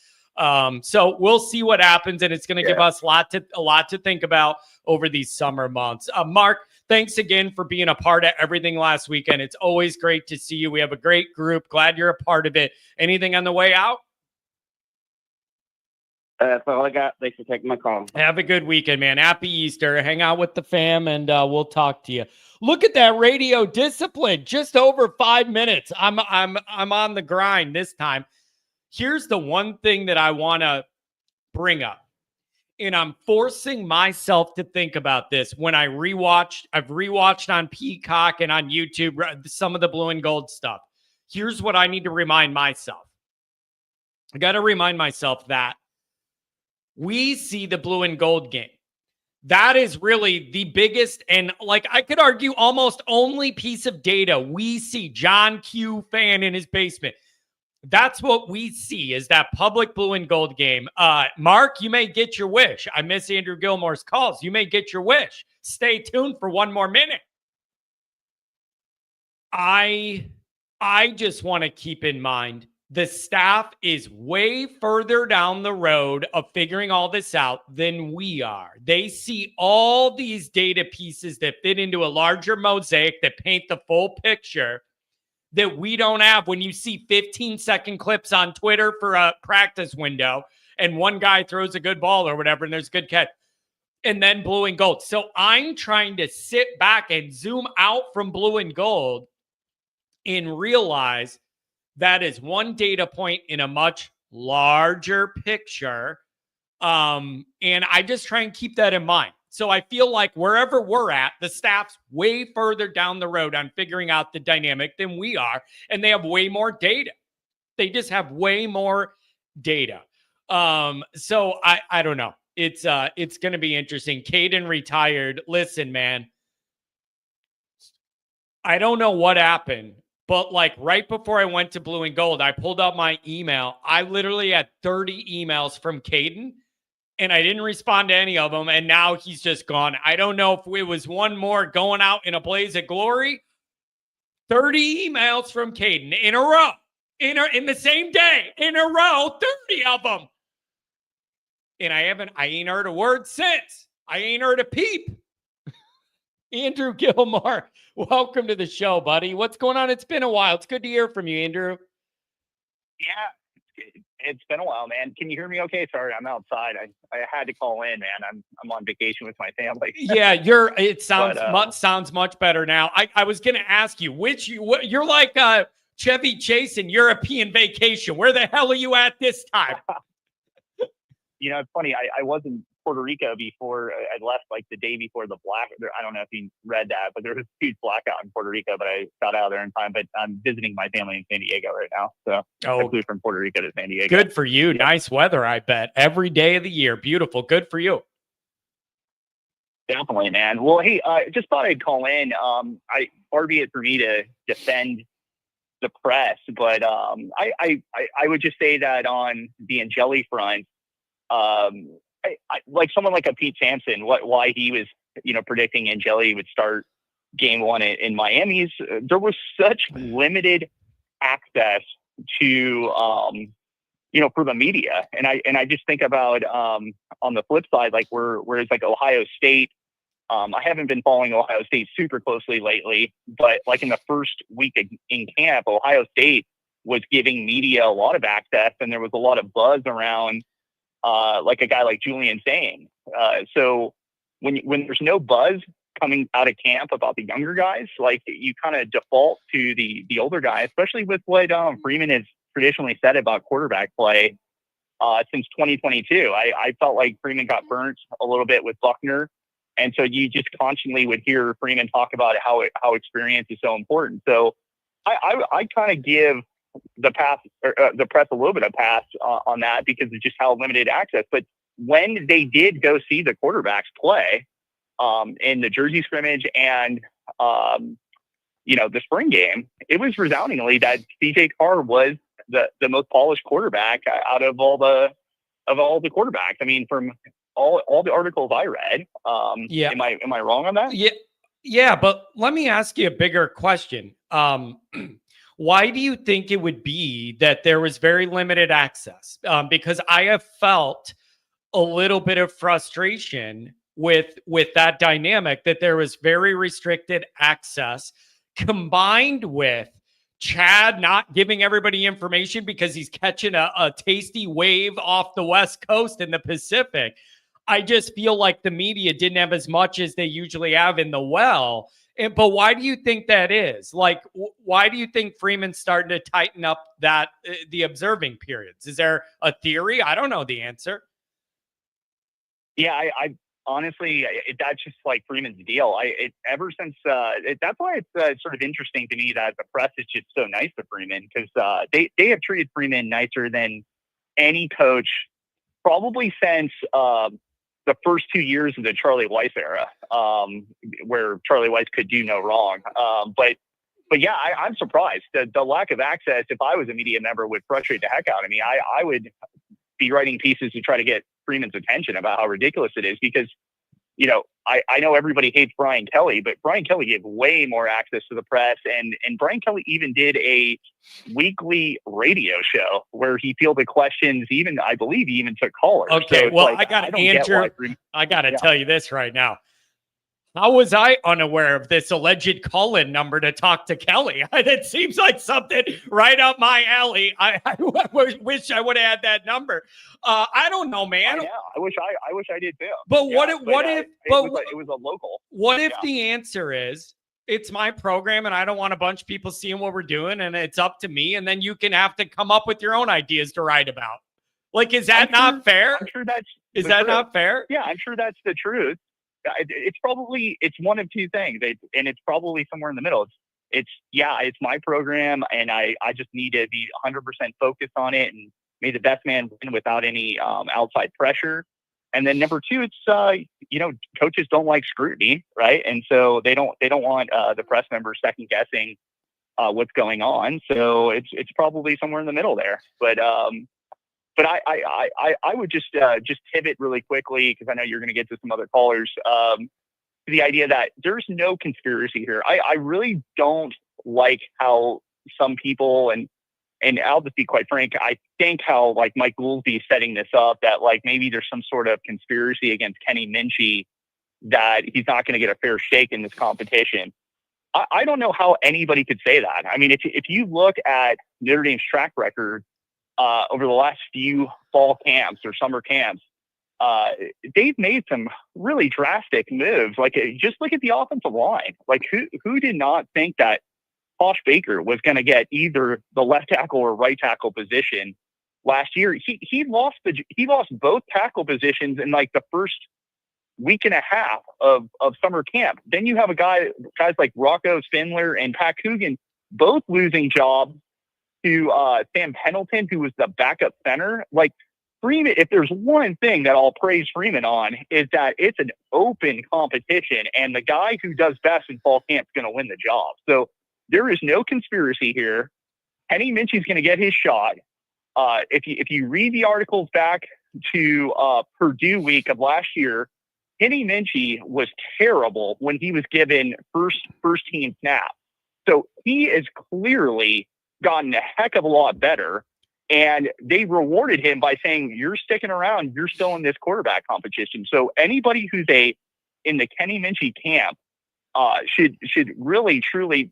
So we'll see what happens, and it's going to give us a lot to think about over these summer months. Mark, thanks again for being a part of everything last weekend. It's always great to see you. We have a great group. Glad you're a part of it. Anything on the way out? That's all I got. Thanks for taking my call. Have a good weekend, man. Happy Easter. Hang out with the fam, and we'll talk to you. Look at that radio discipline. Just over 5 minutes. I'm on the grind this time. Here's the one thing that I want to bring up. And I'm forcing myself to think about this when I've rewatched on Peacock and on YouTube some of the blue and gold stuff. Here's what I need to remind myself. I got to remind myself that we see the blue and gold game. That is really the biggest and, I could argue, almost only piece of data we see. John Q. fan in his basement. That's what we see, is that public blue and gold game. Mark, you may get your wish. I miss Andrew Gilmore's calls. You may get your wish. Stay tuned for one more minute. I just want to keep in mind the staff is way further down the road of figuring all this out than we are. They see all these data pieces that fit into a larger mosaic that paint the full picture that we don't have. When you see 15-second clips on Twitter for a practice window and one guy throws a good ball or whatever and there's a good catch, and then blue and gold. So I'm trying to sit back and zoom out from blue and gold and realize that is one data point in a much larger picture. And I just try and keep that in mind. So I feel like wherever we're at, the staff's way further down the road on figuring out the dynamic than we are, and they have way more data. They just have way more data. So I don't know. It's going to be interesting. Caden retired. Listen, man, I don't know what happened, but right before I went to blue and gold, I pulled up my email. I literally had 30 emails from Caden, and I didn't respond to any of them, and now he's just gone. I don't know if it was one more going out in a blaze of glory. 30 emails from Caden in a row, in the same day, in a row, 30 of them. And I ain't heard a word since. I ain't heard a peep. Andrew Gilmore Welcome to the show, buddy. What's going on? It's been a while. It's good to hear from you, Andrew. Yeah, it's been a while, man. Can you hear me okay? Sorry, I'm outside. I had to call in, man. I'm on vacation with my family. Yeah, it sounds sounds much better now. I was going to ask you you're like Chevy Chase in European Vacation. Where the hell are you at this time? It's funny. I was in Puerto Rico before I left, like the day before the black. I don't know if you read that, but there was a huge blackout in Puerto Rico, but I got out of there in time. But I'm visiting my family in San Diego right now. So I flew from Puerto Rico to San Diego. Good for you. Yeah. Nice weather, I bet. Every day of the year. Beautiful. Good for you. Definitely, man. Well, hey, just thought I'd call in. Far be it for me to defend the press, but I would just say that on the Angeli front, I like someone like a Pete Sampson, why he was, predicting Angeli would start game one in Miami's. There was such limited access to, for the media. And I just think about, on the flip side, like whereas like Ohio State, I haven't been following Ohio State super closely lately, but like in the first week in camp, Ohio State was giving media a lot of access, and there was a lot of buzz around like a guy like Julian saying. So when there's no buzz coming out of camp about the younger guys, like you kind of default to the older guy, especially with what Freeman has traditionally said about quarterback play since 2022. I felt like Freeman got burnt a little bit with Buckner. And so you just constantly would hear Freeman talk about how experience is so important. So I kind of give the press a little bit of pass on that because of just how limited access. But when they did go see the quarterbacks play in the Jersey scrimmage and the spring game, it was resoundingly that CJ Carr was the most polished quarterback out of all the quarterbacks. I mean, from all the articles I read. Yeah. Am I wrong on that? Yeah. But let me ask you a bigger question. Why do you think it would be that there was very limited access? Because I have felt a little bit of frustration with that dynamic, that there was very restricted access combined with Chad not giving everybody information because he's catching a tasty wave off the West Coast in the Pacific. I just feel like the media didn't have as much as they usually have in the well. But why do you think that is? Like, why do you think Freeman's starting to tighten up the observing periods? Is there a theory? I don't know the answer. Yeah, I honestly, that's just like Freeman's deal. Ever since that's why it's sort of interesting to me that the press is just so nice to Freeman, because they have treated Freeman nicer than any coach probably since the first 2 years of the Charlie Weiss era, where Charlie Weiss could do no wrong. But yeah, I'm surprised. The lack of access, if I was a media member, would frustrate the heck out of me. I would be writing pieces to try to get Freeman's attention about how ridiculous it is, because, I know everybody hates Brian Kelly, but Brian Kelly gave way more access to the press. And Brian Kelly even did a weekly radio show where he fielded questions. I believe he even took callers. Okay. So well, I got to answer. I got to tell you this right now. How was I unaware of this alleged call-in number to talk to Kelly? It seems like something right up my alley. I wish I would have had that number. I don't know, man. I wish I did too. But it was a local. What if the answer is it's my program and I don't want a bunch of people seeing what we're doing and it's up to me, and then you can have to come up with your own ideas to write about? Like, is that not fair? I'm sure that's not fair? Yeah, I'm sure that's the truth. It's one of two things, and it's probably somewhere in the middle. It's my program, and I just need to be 100% focused on it and may the best man win without any outside pressure. And then number two, it's coaches don't like scrutiny, right? And so they don't want the press members second guessing what's going on. So it's probably somewhere in the middle there. But I would just pivot really quickly, because I know you're going to get to some other callers, to the idea that there's no conspiracy here. I really don't like how some people, and I'll just be quite frank, I think how like Mike Goolsby setting this up, that like maybe there's some sort of conspiracy against Kenny Minchey, that he's not going to get a fair shake in this competition. I don't know how anybody could say that. I mean, if you look at Notre Dame's track record over the last few fall camps or summer camps, they've made some really drastic moves. Like, just look at the offensive line. Like, who did not think that Posh Baker was going to get either the left tackle or right tackle position last year? He lost both tackle positions in like the first week and a half of summer camp. Then you have guys like Rocco Spindler and Pat Coogan both losing jobs to Sam Pendleton, who was the backup center. Like, Freeman, if there's one thing that I'll praise Freeman on, is that it's an open competition, and the guy who does best in fall camp is going to win the job. So there is no conspiracy here. Kenny Minchey's going to get his shot. If you read the articles back to Purdue week of last year, Kenny Minchey was terrible when he was given first team snaps. So he has clearly gotten a heck of a lot better. And they rewarded him by saying, "You're sticking around. You're still in this quarterback competition." So anybody who's in the Kenny Minchey camp should really truly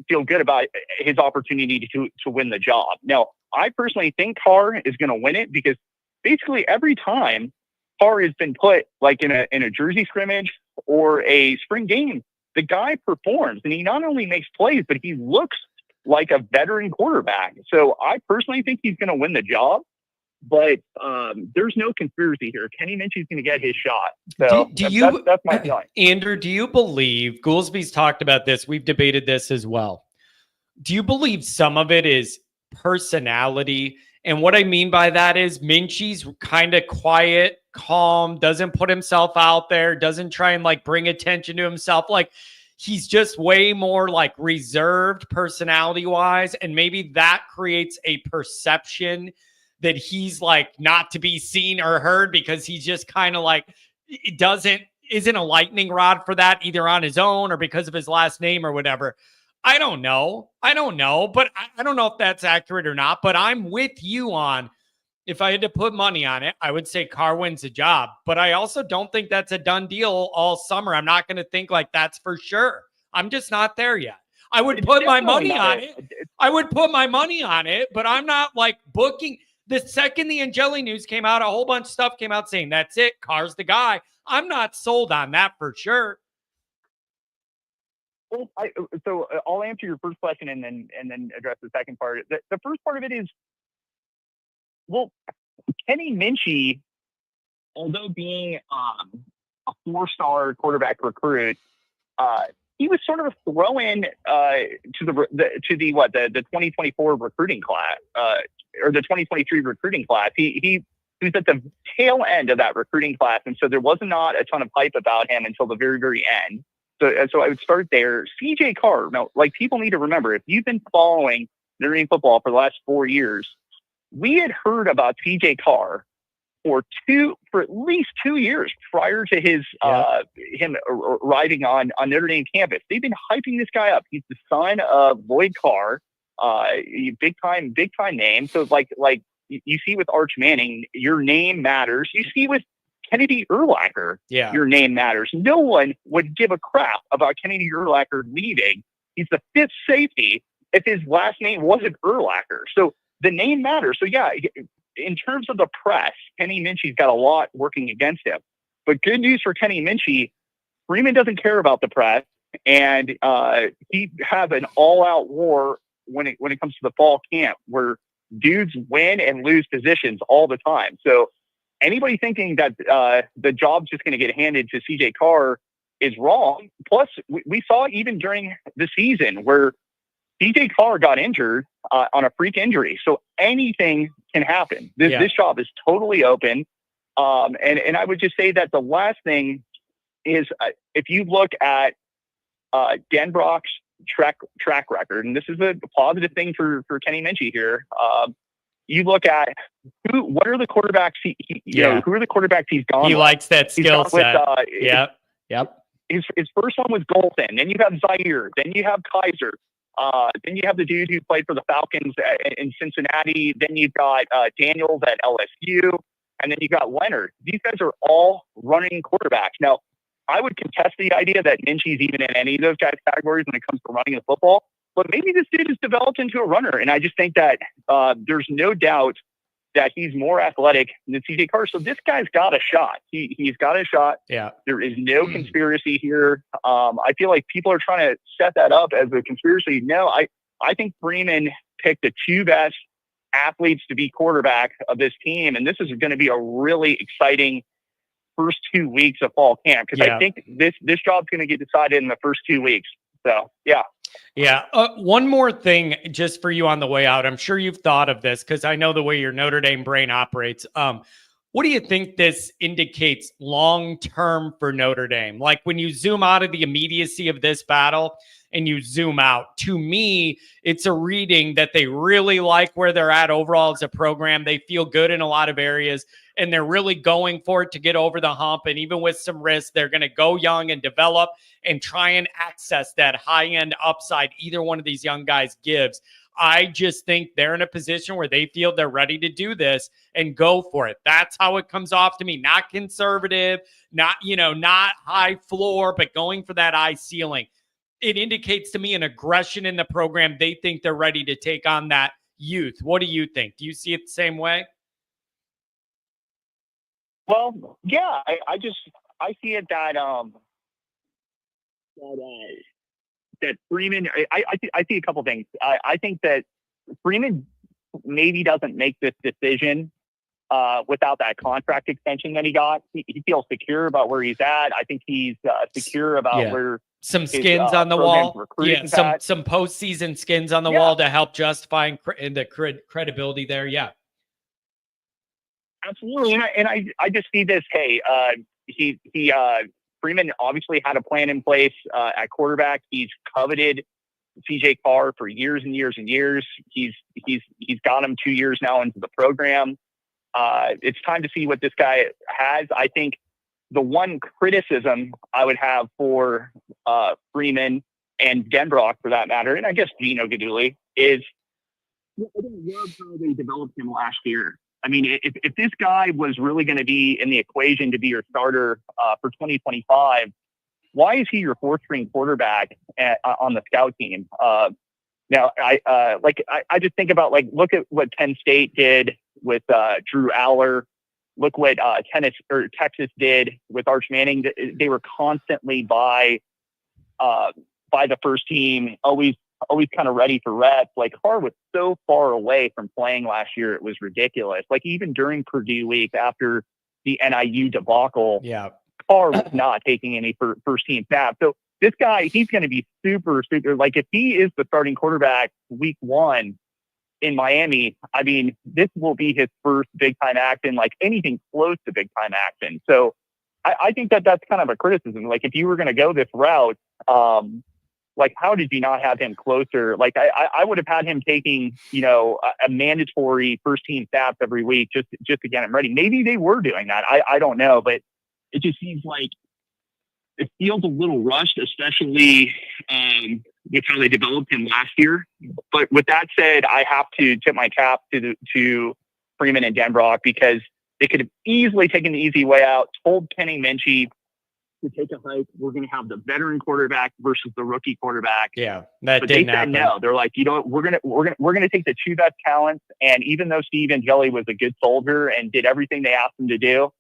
feel good about his opportunity to win the job. Now, I personally think Carr is going to win it, because basically every time Carr has been put like in a jersey scrimmage or a spring game, the guy performs, and he not only makes plays, but he looks like a veteran quarterback. So I personally think he's going to win the job, but there's no conspiracy here. Kenny Minchey's going to get his shot. So that's my feeling. Andrew, do you believe, Goolsby's talked about this, we've debated this as well, do you believe some of it is personality? And what I mean by that is Minchey's kind of quiet, calm, doesn't put himself out there, doesn't try and like bring attention to himself. Like, he's just way more like reserved personality wise. And maybe that creates a perception that he's like not to be seen or heard, because he's just kind of like, isn't a lightning rod for that, either on his own or because of his last name or whatever. I don't know, but I don't know if that's accurate or not, but I'm with you on, if I had to put money on it, I would say Carr wins the job. But I also don't think that's a done deal all summer. I'm not going to think like that's for sure. I'm just not there yet. I would put my money on it. I would put my money on it, but I'm not like booking. The second the Angeli news came out, a whole bunch of stuff came out saying that's it, Carr's the guy. I'm not sold on that for sure. Well, so I'll answer your first question and then address the second part. The first part of it is, well, Kenny Minchey, although being a 4-star quarterback recruit, he was sort of a throw-in to the 2024 recruiting class or the 2023 recruiting class. He was at the tail end of that recruiting class, and so there was not a ton of hype about him until the very, very end. So I would start there. CJ Carr. Now, like, people need to remember, if you've been following Notre Dame football for the last 4 years, we had heard about CJ Carr for at least 2 years prior to him arriving on Notre Dame campus. They've been hyping this guy up. He's the son of Lloyd Carr, big time name. So like you see with Arch Manning, your name matters. You see with Kennedy Urlacher, your name matters. No one would give a crap about Kennedy Urlacher leaving. He's the 5th safety if his last name wasn't Urlacher. So the name matters. So yeah, in terms of the press, Kenny Minchey's got a lot working against him. But good news for Kenny Minchey, Freeman doesn't care about the press, and he has an all-out war when it comes to the fall camp, where dudes win and lose positions all the time. So anybody thinking that the job's just going to get handed to CJ Carr is wrong. Plus, we saw even during the season where CJ Carr got injured on a freak injury. So anything can happen. This job is totally open. And I would just say that the last thing is, if you look at Denbrock's track record, and this is a positive thing for Kenny Minchey here, you look at what are the quarterbacks who are the quarterbacks he's gone He with. likes that skill set. Yep. His first one was Golson. Then you have Zaire. Then you have Kaiser. Then you have the dude who played for the Falcons in Cincinnati. Then you've got Daniels at LSU. And then you got Leonard. These guys are all running quarterbacks. Now, I would contest the idea that Minchie's even in any of those guys' categories when it comes to running the football. But maybe this dude has developed into a runner. And I just think that there's no doubt that he's more athletic than CJ Carr. So this guy's got a shot. He's got a shot. Yeah. There is no conspiracy here. I feel like people are trying to set that up as a conspiracy. No, I think Freeman picked the two best athletes to be quarterback of this team. And this is going to be a really exciting first 2 weeks of fall camp. Because I think this job's going to get decided in the first 2 weeks. So, yeah. Yeah. One more thing just for you on the way out. I'm sure you've thought of this because I know the way your Notre Dame brain operates. What do you think this indicates long-term for Notre Dame? Like when you zoom out of the immediacy of this battle and you zoom out, to me, it's a reading that they really like where they're at overall as a program. They feel good in a lot of areas and they're really going for it to get over the hump. And even with some risk, they're going to go young and develop and try and access that high-end upside either one of these young guys gives. I just think they're in a position where they feel they're ready to do this and go for it. That's how it comes off to me. Not conservative, not high floor, but going for that high ceiling. It indicates to me an aggression in the program. They think they're ready to take on that youth. What do you think? Do you see it the same way? Well, yeah, I see it that that Freeman, I see a couple things. I think that Freeman maybe doesn't make this decision without that contract extension that he got. He feels secure about where he's at. I think he's secure about where some skins on the wall. Yeah, some postseason skins on the wall to help justify the credibility there. Yeah, absolutely. And I just see this. Hey, Freeman obviously had a plan in place at quarterback. He's coveted CJ Carr for years and years and years. He's got him 2 years now into the program. It's time to see what this guy has. I think the one criticism I would have for Freeman and Denbrock, for that matter, and I guess Gino Gaduli, is I don't love how they developed him last year. I mean, if this guy was really going to be in the equation to be your starter for 2025, why is he your fourth string quarterback on the scout team? Now, I just think about, like, look at what Penn State did with Drew Aller. Look what Texas did with Arch Manning. They were constantly by the first team, always kind of ready for reps. Like, Carr was so far away from playing last year, it was ridiculous. Like, even during Purdue week after the NIU debacle, Carr was not taking any first team snaps. So this guy, he's going to be super, super, like, if he is the starting quarterback week one in Miami, I mean, this will be his first big time action, like anything close to big time action. So I think that's kind of a criticism. Like, if you were going to go this route, like, how did you not have him closer? Like, I would have had him taking, a mandatory first team snaps every week just to get him ready. Maybe they were doing that. I don't know, but it just seems like it feels a little rushed, especially with how they developed him last year. But with that said, I have to tip my cap to Freeman and Denbrock, because they could have easily taken the easy way out, told Kenny Minchie to take a hike. We're going to have the veteran quarterback versus the rookie quarterback. Yeah, but they said no. They're like, we're gonna take the two best talents. And even though Steve Angeli was a good soldier and did everything they asked him to do,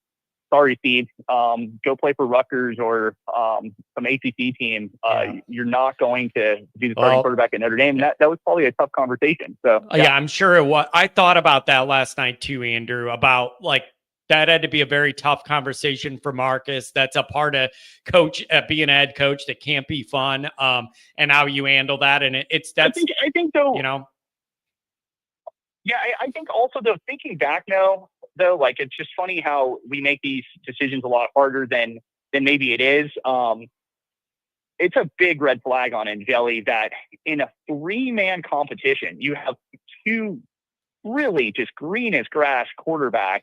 sorry, Steve, go play for Rutgers or some ACC team. You're not going to be the starting quarterback at Notre Dame. That was probably a tough conversation. So yeah, I'm sure it was. I thought about that last night too, Andrew, about, like, that had to be a very tough conversation for Marcus. That's a part of being a head coach that can't be fun. And how you handle that. And I think though, Yeah, I think also, though, thinking back now, though, like, it's just funny how we make these decisions a lot harder than maybe it is. It's a big red flag on Angeli that in a 3-man competition, you have two really just green as grass quarterbacks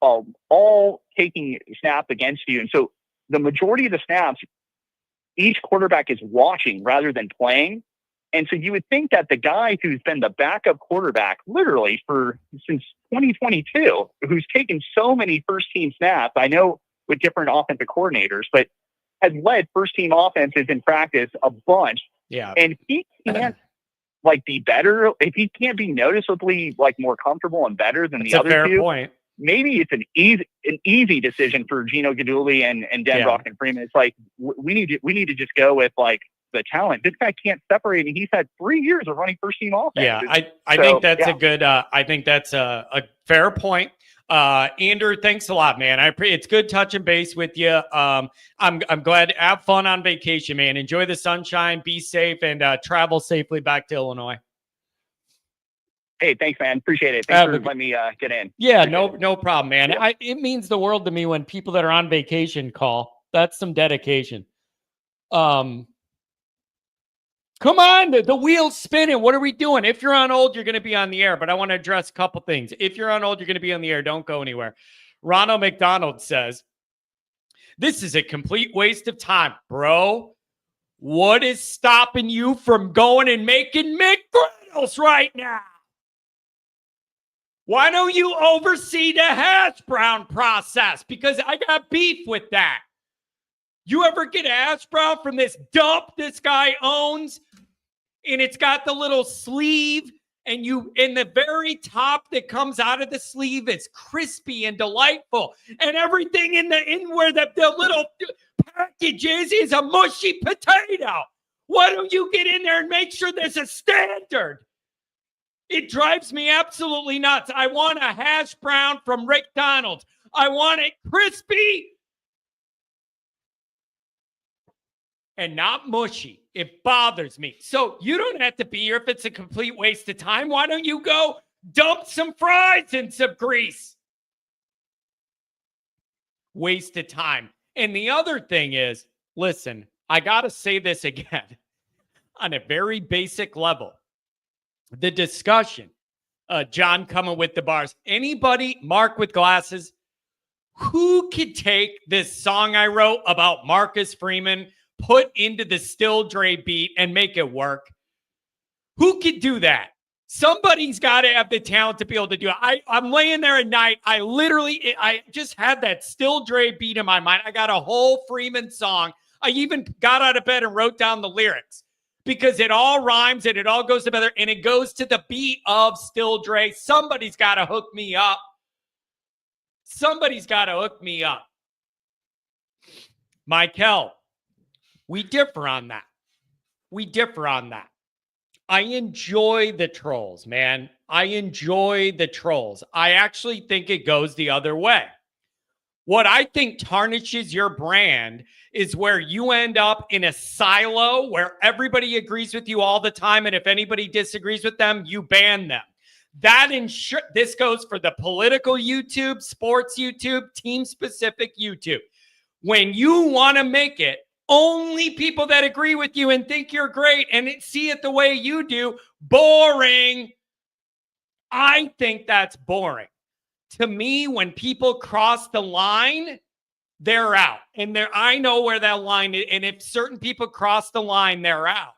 all taking snaps against you. And so the majority of the snaps, each quarterback is watching rather than playing. And so you would think that the guy who's been the backup quarterback literally since 2022, who's taken so many first team snaps, I know with different offensive coordinators, but had led first team offenses in practice a bunch. Yeah. And he can't like be better. If he can't be noticeably like more comfortable and better than the other fair two, point. maybe it's an easy decision for Gino Gaduli and Dan Brock and Freeman. It's like, we need to just go with like the talent. This guy can't separate, and he's had 3 years of running first team offense. Yeah. I think that's a good, I think that's a fair point. Andrew, thanks a lot, man. It's good touching base with you. I'm glad. Have fun on vacation, man. Enjoy the sunshine, be safe, and travel safely back to Illinois. Hey, thanks, man. Appreciate it. Thanks for letting me get in. Yeah, no problem, man. Yeah. It means the world to me when people that are on vacation call. That's some dedication. Come on, the wheel's spinning. What are we doing? If you're on hold, you're going to be on the air, but I want to address a couple things. If you're on hold, you're going to be on the air. Don't go anywhere. Ronald McDonald says, this is a complete waste of time, bro. What is stopping you from going and making McGriddles right now? Why don't you oversee the hash brown process? Because I got beef with that. You ever get a hash brown from this dump this guy owns, and it's got the little sleeve, and in the very top that comes out of the sleeve is crispy and delightful, and everything in where the little package is a mushy potato. Why don't you get in there and make sure there's a standard? It drives me absolutely nuts. I want a hash brown from McDonald's. I want it crispy and not mushy. It bothers me. So you don't have to be here if it's a complete waste of time. Why don't you go dump some fries in some grease? Waste of time. And the other thing is, listen, I got to say this again on a very basic level. The discussion, John coming with the bars. Anybody, Mark with glasses, who could take this song I wrote about Marcus Freeman, put into the Still Dre beat and make it work? Who could do that? Somebody's got to have the talent to be able to do it. I'm laying there at night. I just had that Still Dre beat in my mind. I got a whole Freeman song. I even got out of bed and wrote down the lyrics because it all rhymes and it all goes together and it goes to the beat of Still Dre. Somebody's got to hook me up. Somebody's got to hook me up. Michael, we differ on that. I enjoy the trolls, man. I enjoy the trolls. I actually think it goes the other way. What I think tarnishes your brand is where you end up in a silo where everybody agrees with you all the time, and if anybody disagrees with them, you ban them. This goes for the political YouTube, sports YouTube, team-specific YouTube. When you want to make it, only people that agree with you and think you're great and see it the way you do, boring. I think that's boring. To me, when people cross the line, they're out. And I know where that line is. And if certain people cross the line, they're out.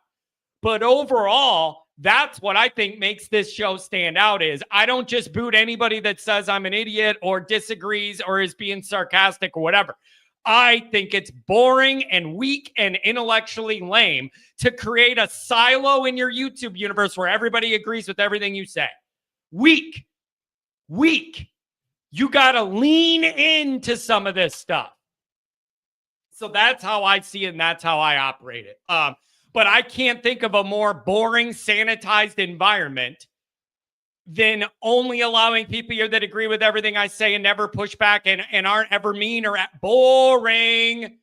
But overall, that's what I think makes this show stand out is I don't just boot anybody that says I'm an idiot or disagrees or is being sarcastic or whatever. I think it's boring and weak and intellectually lame to create a silo in your YouTube universe where everybody agrees with everything you say. Weak. You got to lean into some of this stuff. So that's how I see it, and that's how I operate it. But I can't think of a more boring, sanitized environment than only allowing people here that agree with everything I say and never push back and aren't ever mean or boring.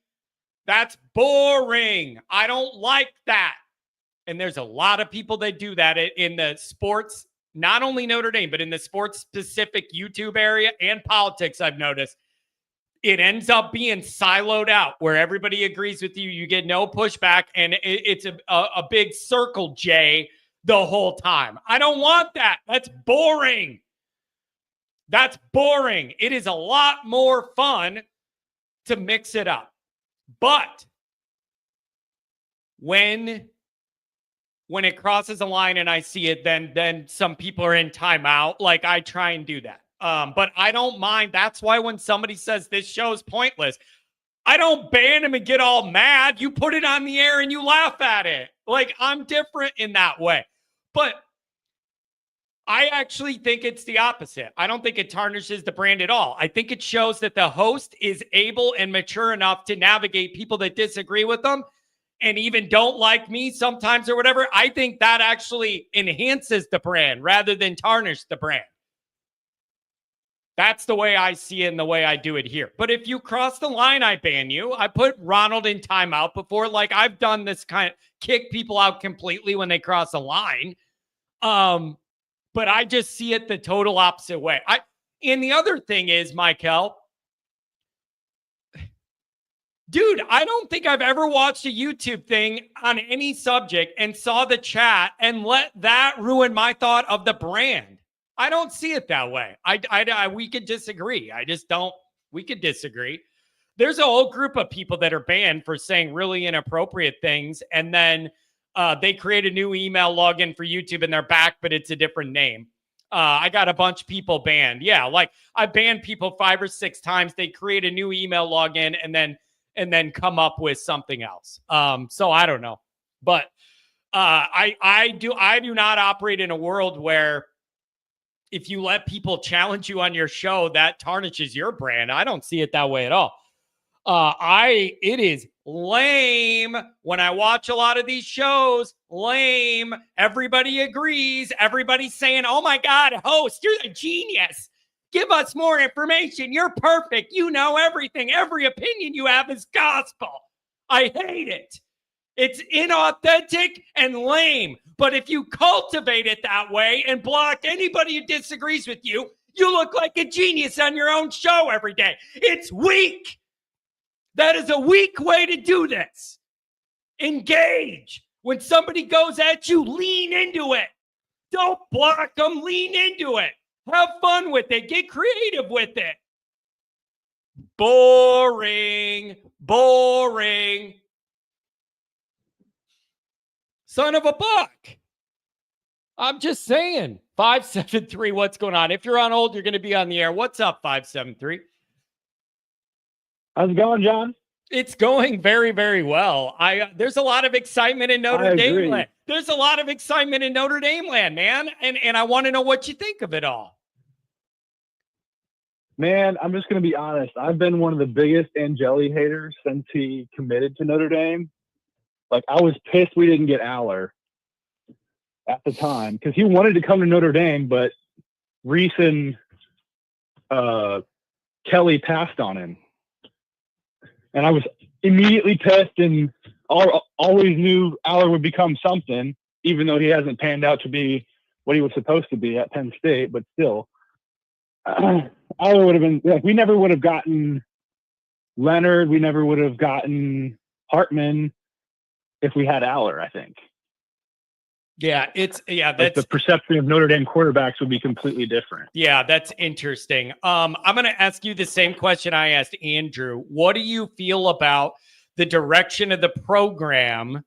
That's boring. I don't like that. And there's a lot of people that do that in the sports, not only Notre Dame, but in the sports specific YouTube area and politics. I've noticed it ends up being siloed out where everybody agrees with you. You get no pushback and it's a big circle J the whole time. I don't want that. That's boring. It is a lot more fun to mix it up. But when it crosses a line and I see it, then some people are in timeout. Like I try and do that. But I don't mind. That's why when somebody says this show is pointless, I don't ban him and get all mad. You put it on the air and you laugh at it. Like, I'm different in that way. But I actually think it's the opposite. I don't think it tarnishes the brand at all. I think it shows that the host is able and mature enough to navigate people that disagree with them and even don't like me sometimes or whatever. I think that actually enhances the brand rather than tarnish the brand. That's the way I see it and the way I do it here. But if you cross the line, I ban you. I put Ronald in timeout before. Like, I've done this kind of kick people out completely when they cross a line. But I just see it the total opposite way. And the other thing is, Michael, dude, I don't think I've ever watched a YouTube thing on any subject and saw the chat and let that ruin my thought of the brand. I don't see it that way. We could disagree. I just don't. We could disagree. There's a whole group of people that are banned for saying really inappropriate things, and then they create a new email login for YouTube and they're back, but it's a different name. I got a bunch of people banned. Yeah, like I banned people 5 or 6 times. They create a new email login and then come up with something else. So I don't know, but I do not operate in a world where if you let people challenge you on your show, that tarnishes your brand. I don't see it that way at all. It is lame when I watch a lot of these shows. Lame. Everybody agrees. Everybody's saying, oh my God, host, you're the genius. Give us more information. You're perfect. You know everything. Every opinion you have is gospel. I hate it. It's inauthentic and lame. But if you cultivate it that way and block anybody who disagrees with you, you look like a genius on your own show every day. It's weak. That is a weak way to do this. Engage. When somebody goes at you, lean into it. Don't block them. Lean into it. Have fun with it. Get creative with it. Boring. Boring. Son of a buck. I'm just saying. 573, what's going on? If you're on hold, you're going to be on the air. What's up, 573? How's it going, John? It's going very, very well. There's a lot of excitement in Notre Dame land. There's a lot of excitement in Notre Dame land, man. And I want to know what you think of it all. Man, I'm just going to be honest. I've been one of the biggest Angeli haters since he committed to Notre Dame. Like, I was pissed we didn't get Aller at the time because he wanted to come to Notre Dame, but Reese and Kelly passed on him. And I was immediately pissed and always knew Aller would become something, even though he hasn't panned out to be what he was supposed to be at Penn State. But still, Aller would have been like, we never would have gotten Leonard. We never would have gotten Hartman if we had Aller, I think. Yeah, that's like the perception of Notre Dame quarterbacks would be completely different. Yeah, that's interesting. I'm going to ask you the same question I asked Andrew. What do you feel about the direction of the program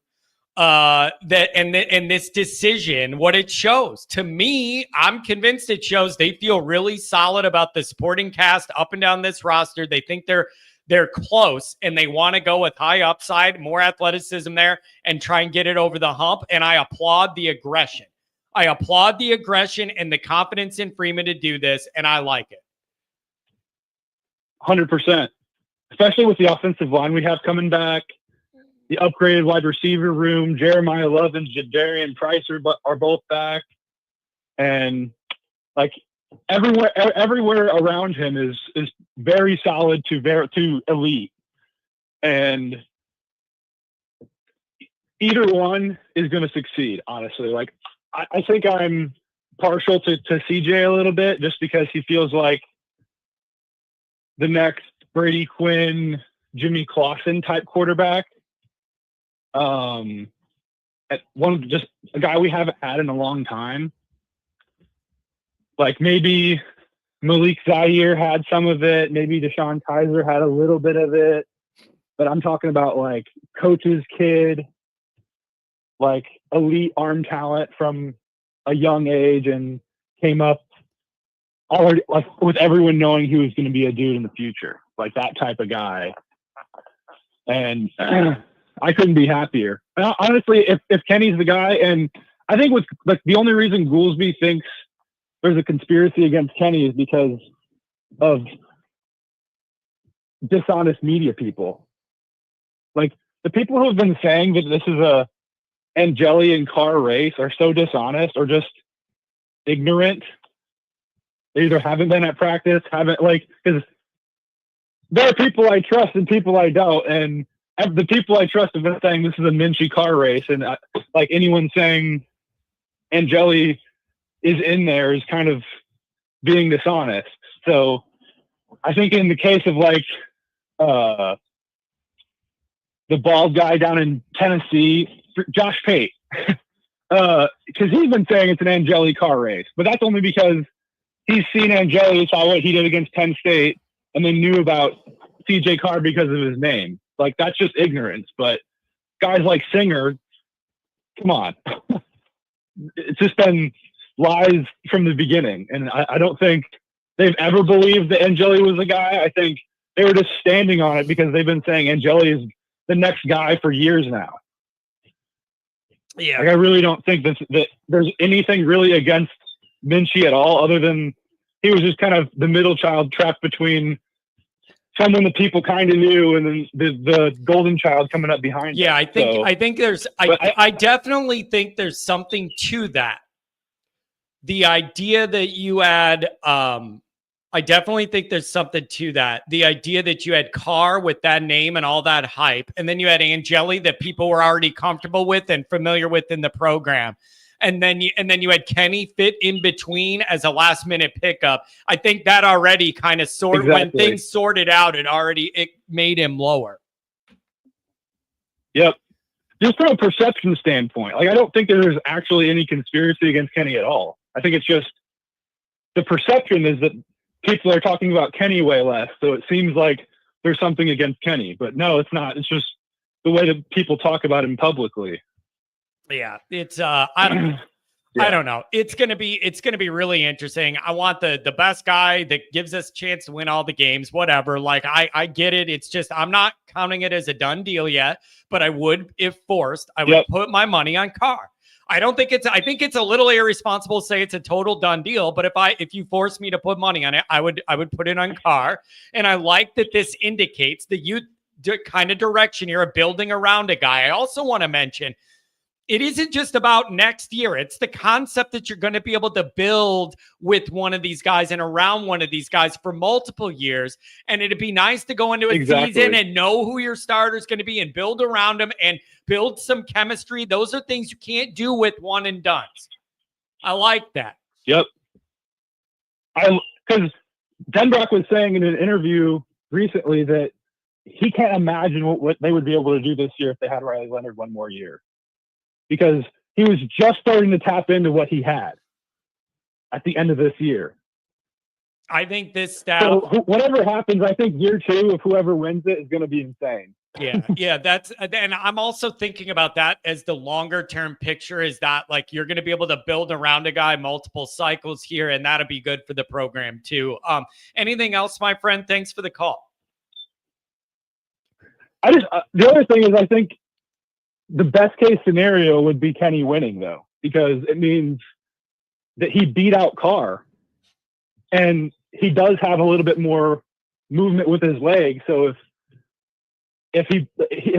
and this decision, what it shows? To me, I'm convinced it shows they feel really solid about the supporting cast up and down this roster. They think they're close and they want to go with high upside, more athleticism there, and try and get it over the hump. And I applaud the aggression. I applaud the aggression and the confidence in Freeman to do this, and I like it. 100%. Especially with the offensive line we have coming back, the upgraded wide receiver room, Jeremiah Love and Jadarian Price are both back. And, like, everywhere around him is very solid to elite, and either one is going to succeed. Honestly, like I think I'm partial to CJ a little bit just because he feels like the next Brady Quinn, Jimmy Clausen type quarterback. Just a guy we haven't had in a long time. Like maybe Malik Zaire had some of it. Maybe Deshaun Kaiser had a little bit of it. But I'm talking about like coach's kid, like elite arm talent from a young age and came up already like with everyone knowing he was going to be a dude in the future. Like that type of guy. And I couldn't be happier. Honestly, if Kenny's the guy, and I think with like the only reason Goolsby thinks there's a conspiracy against Kenny is because of dishonest media people. Like the people who have been saying that this is a Angeli and car race are so dishonest or just ignorant. They either haven't been at practice, because there are people I trust and people I don't, and the people I trust have been saying this is a Minchie car race, and like anyone saying Angeli is in there is kind of being dishonest. So I think in the case of like the bald guy down in Tennessee, Josh Pate, because he's been saying it's an Angeli car race, but that's only because he's seen Angeli, saw what he did against Penn State, and then knew about CJ Carr because of his name. Like, that's just ignorance. But guys like Singer, come on. It's just been lies from the beginning. And I don't think they've ever believed that Angeli was the guy. I think they were just standing on it because they've been saying Angeli is the next guy for years now. Yeah. Like, I really don't think that there's anything really against Minchie at all, other than he was just kind of the middle child trapped between someone that people kind of knew and then the golden child coming up behind him. I definitely think there's something to that. The idea that you had, I definitely think there's something to that. The idea that you had Carr with that name and all that hype, and then you had Angeli that people were already comfortable with and familiar with in the program. And then you had Kenny fit in between as a last minute pickup. I think that already kind of when things sorted out, it made him lower. Yep. Just from a perception standpoint, like I don't think there's actually any conspiracy against Kenny at all. I think it's just the perception is that people are talking about Kenny way less. So it seems like there's something against Kenny, but no, it's not. It's just the way that people talk about him publicly. Yeah, it's I don't know. It's gonna be really interesting. I want the best guy that gives us a chance to win all the games, whatever. Like I get it. It's just I'm not counting it as a done deal yet, but I would, if forced, I would put my money on Carr. I think it's a little irresponsible to say it's a total done deal, but if you force me to put money on it, I would put it on Carr. And I like that this indicates the kind of direction you're building around a guy. I also want to mention, it isn't just about next year. It's the concept that you're going to be able to build with one of these guys and around one of these guys for multiple years. And it'd be nice to go into a season and know who your starter is going to be and build around them and build some chemistry. Those are things you can't do with one and dones. I like that. Yep. Because Denbrock was saying in an interview recently that he can't imagine what they would be able to do this year if they had Riley Leonard one more year. Because he was just starting to tap into what he had at the end of this year. I think this staff. So whatever happens, I think year two of whoever wins it is going to be insane. Yeah. And I'm also thinking about that as the longer term picture is that like you're going to be able to build around a guy multiple cycles here, and that'll be good for the program too. Anything else, my friend? Thanks for the call. The other thing is I think the best case scenario would be Kenny winning, though, because it means that he beat out Carr, and he does have a little bit more movement with his leg. So if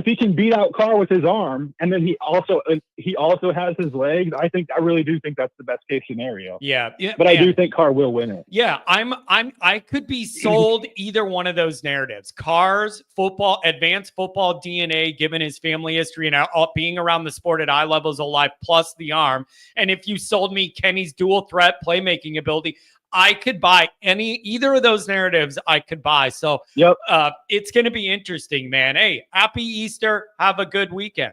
he can beat out Carr with his arm, and then he also has his legs, I really do think that's the best case scenario. Yeah. But I do think Carr will win it. Yeah, I could be sold either one of those narratives. Carr's advanced football DNA, given his family history and being around the sport at eye levels of life, plus the arm. And if you sold me Kenny's dual threat playmaking ability, I could buy either of those narratives. I could buy. So it's going to be interesting, man. Hey, happy Easter. Have a good weekend.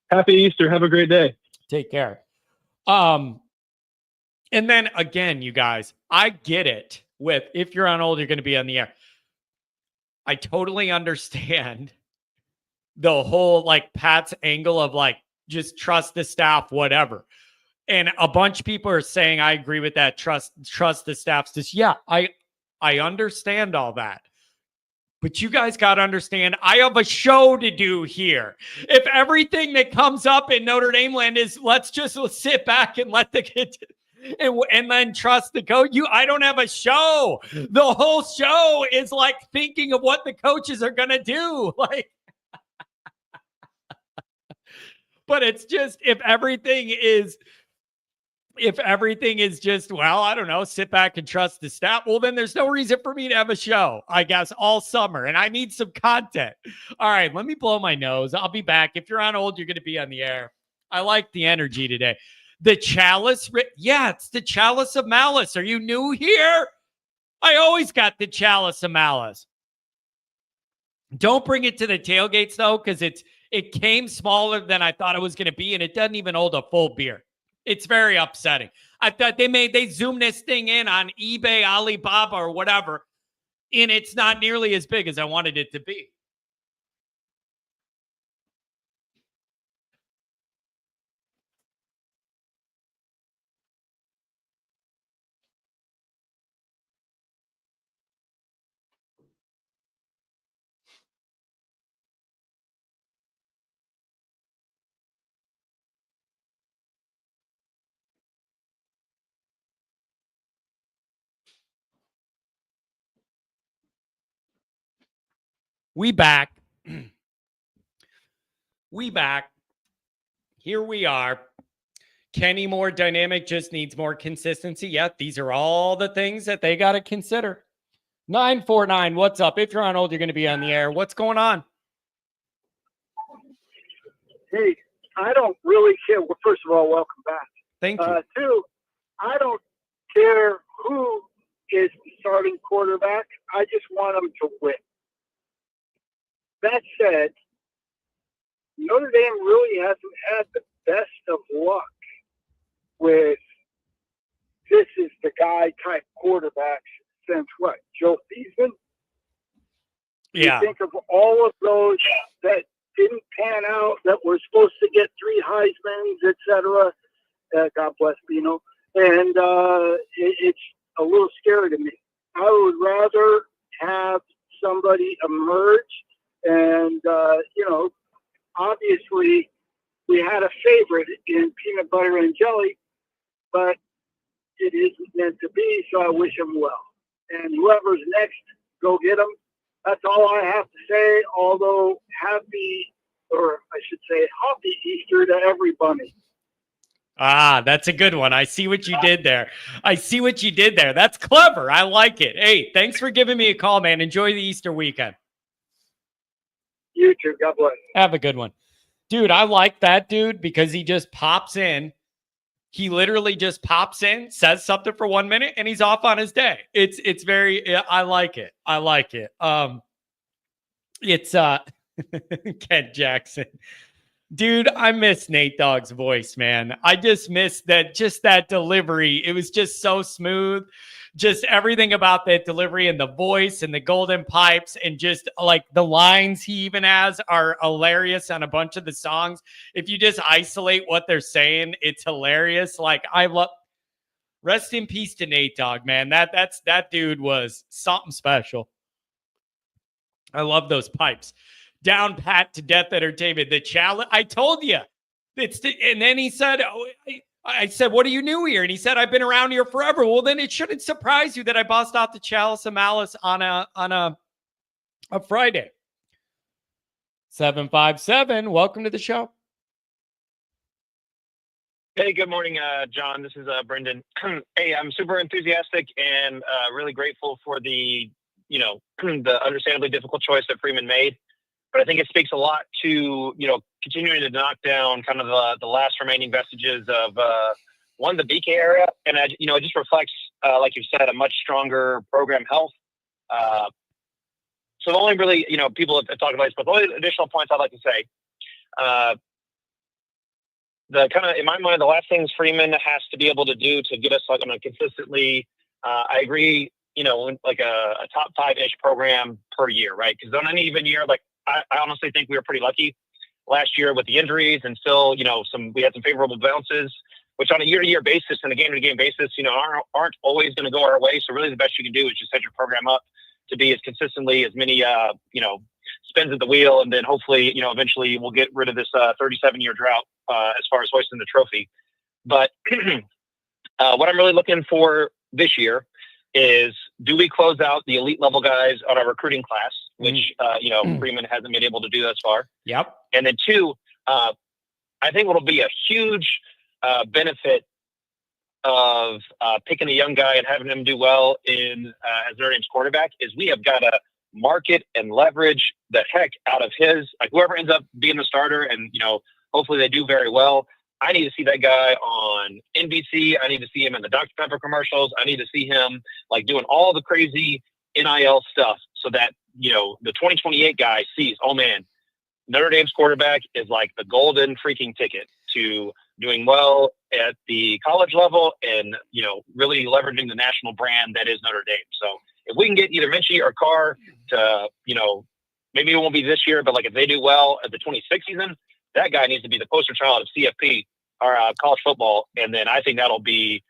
Happy Easter. Have a great day. Take care. And then again, you guys, I get it with if you're on hold, you're going to be on the air. I totally understand the whole like Pat's angle of like, just trust the staff, whatever. And a bunch of people are saying, I agree with that. Trust the staff's just, I understand all that. But you guys got to understand, I have a show to do here. If everything that comes up in Notre Dame land is let's sit back and let the kid and then trust the coach, I don't have a show. The whole show is like thinking of what the coaches are going to do. Like, but it's just if everything is just, well, I don't know, sit back and trust the staff, well, then there's no reason for me to have a show, I guess, all summer. And I need some content. All right, let me blow my nose. I'll be back. If you're on hold, you're going to be on the air. I like the energy today. The chalice. Yeah, it's the chalice of malice. Are you new here? I always got the chalice of malice. Don't bring it to the tailgates, though, because it came smaller than I thought it was going to be, and it doesn't even hold a full beer. It's very upsetting. I thought they zoomed this thing in on eBay, Alibaba, or whatever, and it's not nearly as big as I wanted it to be. We back. We back. Here we are. Kenny more dynamic, just needs more consistency. Yeah, these are all the things that they got to consider. 949, what's up? If you're on hold, you're going to be on the air. What's going on? Hey, I don't really care. Well, first of all, welcome back. Thank you. Two, I don't care who is the starting quarterback. I just want them to win. That said, Notre Dame really hasn't had the best of luck with this is the guy type quarterbacks since what? Joe Theismann? Yeah. You think of all of those that didn't pan out, that were supposed to get 3 Heismans, etc. God bless Bino. And it's a little scary to me. I would rather have somebody emerge and, obviously we had a favorite in peanut butter and jelly, but it isn't meant to be, so I wish him well. And whoever's next, go get him. That's all I have to say, although happy Easter to every bunny. Ah, that's a good one. I see what you did there. That's clever. I like it. Hey, thanks for giving me a call, man. Enjoy the Easter weekend. You too. God bless. Have a good one. Dude, I like that dude because he just pops in. He literally just pops in, says something for 1 minute, and he's off on his day. It's very, I like it. It's Ken Jackson. Dude, I miss Nate Dogg's voice, man. I just miss that delivery. It was just so smooth. Just everything about that delivery and the voice and the golden pipes and just like the lines he even has are hilarious on a bunch of the songs. If you just isolate what they're saying, it's hilarious. Like I love, rest in peace to Nate Dogg, man. That dude was something special. I love those pipes. Down pat to death entertainment. The challenge. I told you. And then he said, I said, what are you new here? And he said, I've been around here forever. Well, then it shouldn't surprise you that I bust out the chalice of malice on a Friday. 757, welcome to the show. Hey, good morning, John. This is Brendan. Hey, I'm super enthusiastic and really grateful for the understandably difficult choice that Freeman made. But I think it speaks a lot to, continuing to knock down kind of the last remaining vestiges of, the BK era. And, it just reflects, like you said, a much stronger program health. So the only really, people have talked about this, but the only additional points I'd like to say, in my mind, the last things Freeman has to be able to do to get us like on a consistently, I agree, like a top 5-ish program per year, right? Because on any given year, like, I honestly think we were pretty lucky last year with the injuries and still, we had some favorable bounces, which on a year-to-year basis and a game-to-game basis, aren't always going to go our way. So really the best you can do is just set your program up to be as consistently as many, spins at the wheel. And then hopefully, eventually we'll get rid of this 37-year drought as far as hoisting the trophy. But what I'm really looking for this year is, do we close out the elite level guys on our recruiting class, which, Freeman hasn't been able to do thus far. Yep. And then two, I think what'll be a huge benefit of picking a young guy and having him do well in as Notre Dame's quarterback is we have got to market and leverage the heck out of whoever ends up being the starter, and hopefully they do very well. I need to see that guy on NBC. I need to see him in the Dr. Pepper commercials. I need to see him doing all the crazy NIL stuff so that, the 2028 guy sees, oh man, Notre Dame's quarterback is like the golden freaking ticket to doing well at the college level and, really leveraging the national brand that is Notre Dame. So if we can get either Minchie or Carr to, maybe it won't be this year, but if they do well at the 26th season, that guy needs to be the poster child of CFP or college football. And then I think that'll be,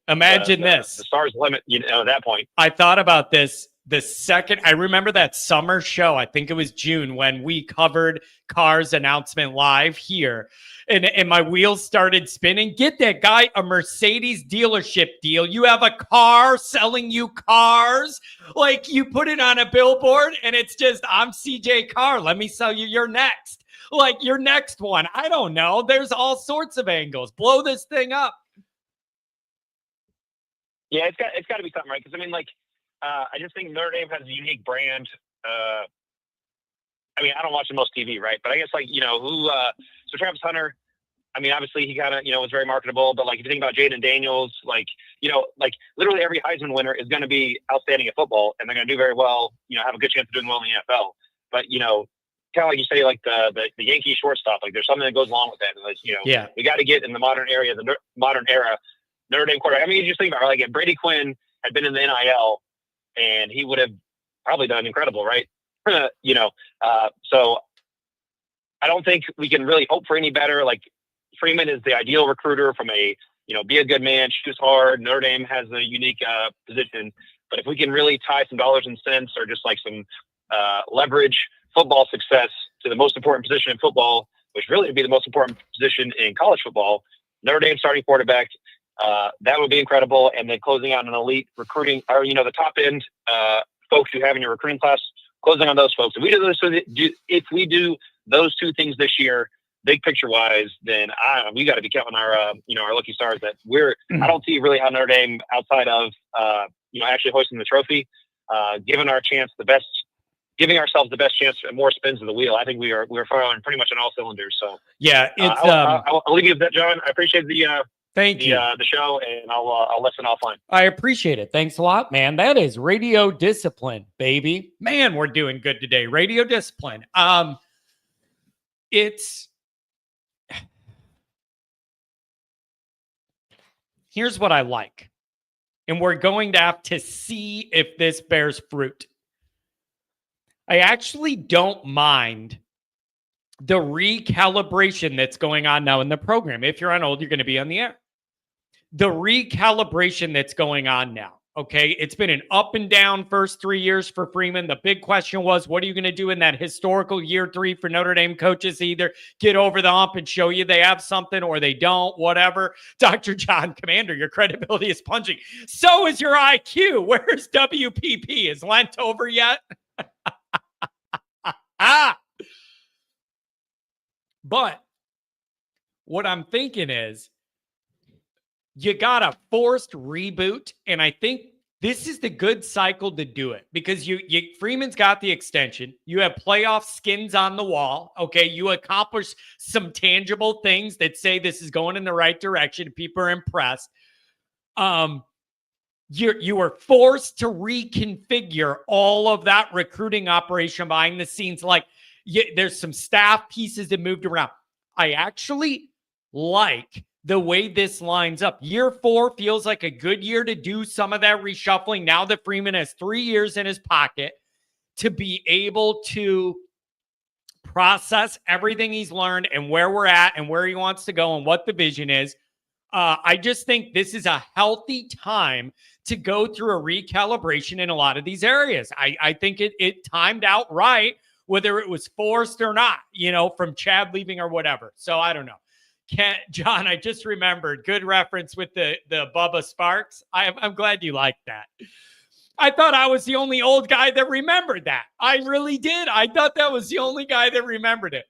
imagine this. The stars limit, at that point. I thought about this the second. I remember that summer show. I think it was June when we covered Carr's announcement live here. And my wheels started spinning. Get that guy a Mercedes dealership deal. You have a car selling you cars. You put it on a billboard and it's just, I'm CJ Carr. Let me sell you your next. Your next one. I don't know. There's all sorts of angles. Blow this thing up. Yeah, it's got to be something, right? Because I just think Notre Dame has a unique brand. I don't watch the most TV, right? But I guess so Travis Hunter, obviously he kind of, was very marketable, but if you think about Jaden Daniels, literally every Heisman winner is going to be outstanding at football and they're going to do very well, have a good chance of doing well in the NFL. But, kind of like you say, the Yankee shortstop, there's something that goes along with that. We got to get in the modern era, Notre Dame quarterback. You just think about it, if Brady Quinn had been in the NIL and he would have probably done incredible, right? So I don't think we can really hope for any better. Freeman is the ideal recruiter from a, be a good man, shoot hard. Notre Dame has a unique position, but if we can really tie some dollars and cents or just some leverage football success to the most important position in football, which really would be the most important position in college football, Notre Dame starting quarterback, that would be incredible. And then closing out an elite recruiting, or the top end folks you have in your recruiting class, closing on those folks. If we do those two things this year, big picture wise, then we got to be counting our our lucky stars that I don't see really how Notre Dame outside of actually hoisting the trophy, giving ourselves the best chance at more spins of the wheel. I think we're firing pretty much on all cylinders. So yeah, it's I'll leave you with that, John. I appreciate the show, and I'll listen offline. I appreciate it. Thanks a lot, man. That is radio discipline, baby. Man, we're doing good today. Radio discipline. Here's what I like, and we're going to have to see if this bears fruit. I actually don't mind the recalibration that's going on now in the program. If you're on hold, you're going to be on the air. The recalibration that's going on now. Okay. It's been an up and down first 3 years for Freeman. The big question was, what are you going to do in that historical year 3 for Notre Dame coaches? Either get over the hump and show you they have something or they don't, whatever. Dr. John Commander, your credibility is plunging. So is your IQ. Where's WPP? Is Lent over yet? But what I'm thinking is you got a forced reboot, and I think this is the good cycle to do it because Freeman's got the extension. You have playoff skins on the wall. Okay, you accomplish some tangible things that say this is going in the right direction. People are impressed. You were forced to reconfigure all of that recruiting operation behind the scenes. There's some staff pieces that moved around. I actually like the way this lines up. Year 4 feels like a good year to do some of that reshuffling. Now that Freeman has 3 years in his pocket to be able to process everything he's learned and where we're at and where he wants to go and what the vision is. I just think this is a healthy time to go through a recalibration in a lot of these areas. I think it timed out right, whether it was forced or not, from Chad leaving or whatever. So I don't know. John, I just remembered, good reference with the Bubba Sparks. I'm glad you liked that. I thought I was the only old guy that remembered that. I really did. I thought that was the only guy that remembered it.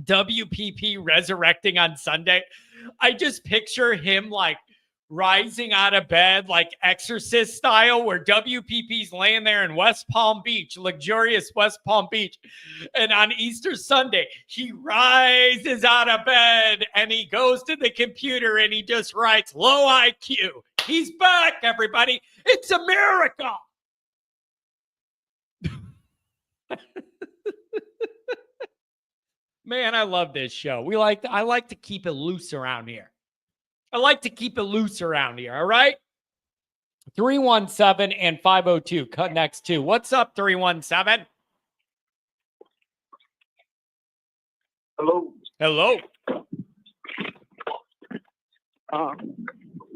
WPP resurrecting on Sunday. I just picture him like rising out of bed, like Exorcist style, where WPP's laying there in West Palm Beach, luxurious West Palm Beach. And on Easter Sunday, he rises out of bed and he goes to the computer and he just writes low IQ. He's back, everybody. It's a miracle. Man, I love this show. I like to keep it loose around here. All right? 317 and 502. Cut next two. What's up, 317? Hello.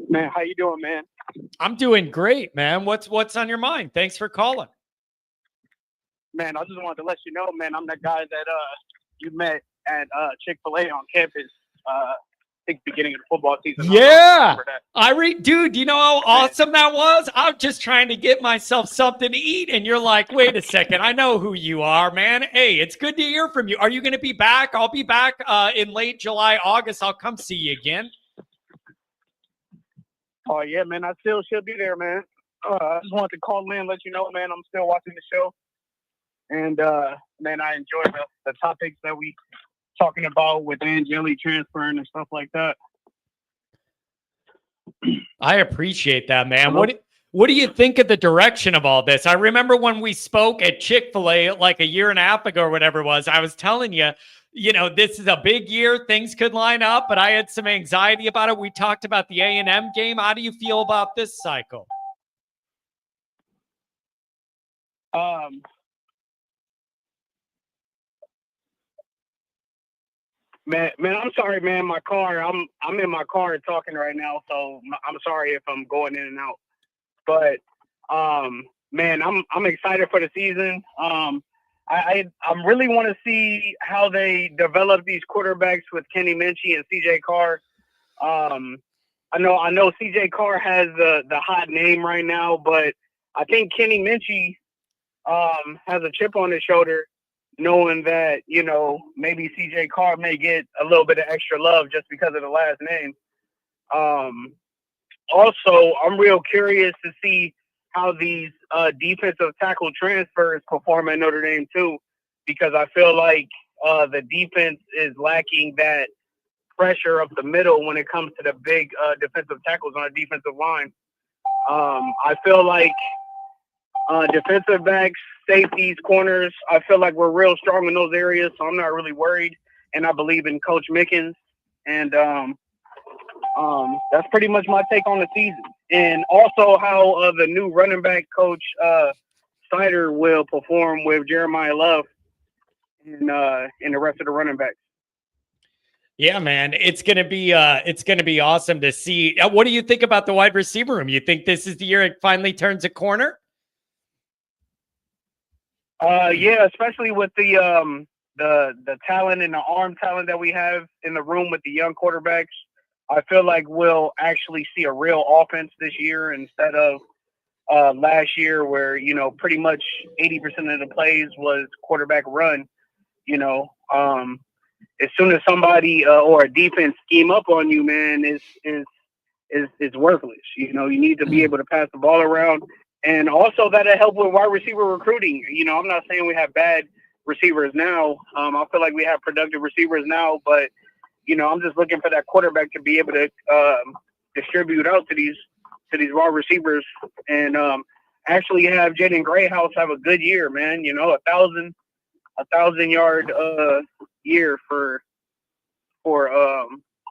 Man, how you doing, man? I'm doing great, man. What's on your mind? Thanks for calling. Man, I just wanted to let you know, man, I'm that guy that you met at Chick-fil-A on campus. I think beginning of the football season. Yeah. Dude, you know how awesome that was? I'm just trying to get myself something to eat, and you're like, wait a second, I know who you are, man. Hey, it's good to hear from you. Are you going to be back? I'll be back in late July, August. I'll come see you again. Oh, yeah, man, I still should be there, man. I just wanted to call in and let you know, man, I'm still watching the show. And, man, I enjoy the topics that we talking about with Angeli transferring and stuff like that. I appreciate that, man. What do you think of the direction of all this? I remember when we spoke at Chick-fil-A like a year and a half ago or whatever it was, I was telling you, this is a big year. Things could line up, but I had some anxiety about it. We talked about the A&M game. How do you feel about this cycle? Man, I'm sorry, man. My car, I'm in my car talking right now, so I'm sorry if I'm going in and out. But, man, I'm excited for the season. I really want to see how they develop these quarterbacks with Kenny Minchie and CJ Carr. I know CJ Carr has the hot name right now, but I think Kenny Minchie has a chip on his shoulder, knowing that, maybe CJ Carr may get a little bit of extra love just because of the last name. Also, I'm real curious to see how these defensive tackle transfers perform at Notre Dame too, because I feel like the defense is lacking that pressure up the middle when it comes to the big defensive tackles on a defensive line. I feel like defensive backs, safeties, corners, I feel like we're real strong in those areas, so I'm not really worried. And I believe in Coach Mickens. And that's pretty much my take on the season. And also how the new running back coach, Snyder, will perform with Jeremiah Love and the rest of the running backs. Yeah, man, it's gonna be awesome to see. What do you think about the wide receiver room? You think this is the year it finally turns a corner? Yeah, especially with the talent and the arm talent that we have in the room with the young quarterbacks. I feel like we'll actually see a real offense this year instead of last year where, pretty much 80% of the plays was quarterback run. As soon as somebody or a defense scheme up on you, man, is worthless. You need to be able to pass the ball around. And also that'll help with wide receiver recruiting. I'm not saying we have bad receivers now. I feel like we have productive receivers now, but, I'm just looking for that quarterback to be able to distribute out to these wide receivers and actually have Jaden Grayhouse have a good year, man. 1,000-yard year for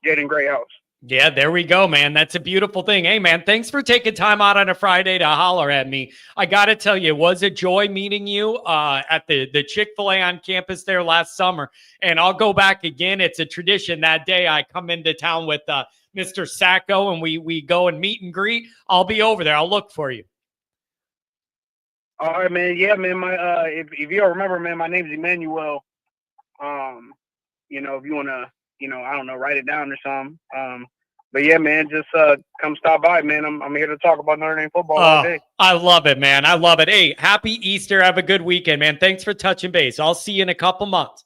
Jaden Grayhouse. Yeah, there we go, man. That's a beautiful thing. Hey, man, thanks for taking time out on a Friday to holler at me. I got to tell you, it was a joy meeting you at the Chick-fil-A on campus there last summer. And I'll go back again. It's a tradition. That day I come into town with Mr. Sacco and we go and meet and greet. I'll be over there. I'll look for you. All right, man. Yeah, man. My if you don't remember, man, my name's Emanuel. You know, if you wanna, you know, I don't know, write it down or something. But yeah, man, just come stop by, man. I'm here to talk about Notre Dame football all day. I love it, man. I love it. Hey, happy Easter. Have a good weekend, man. Thanks for touching base. I'll see you in a couple months.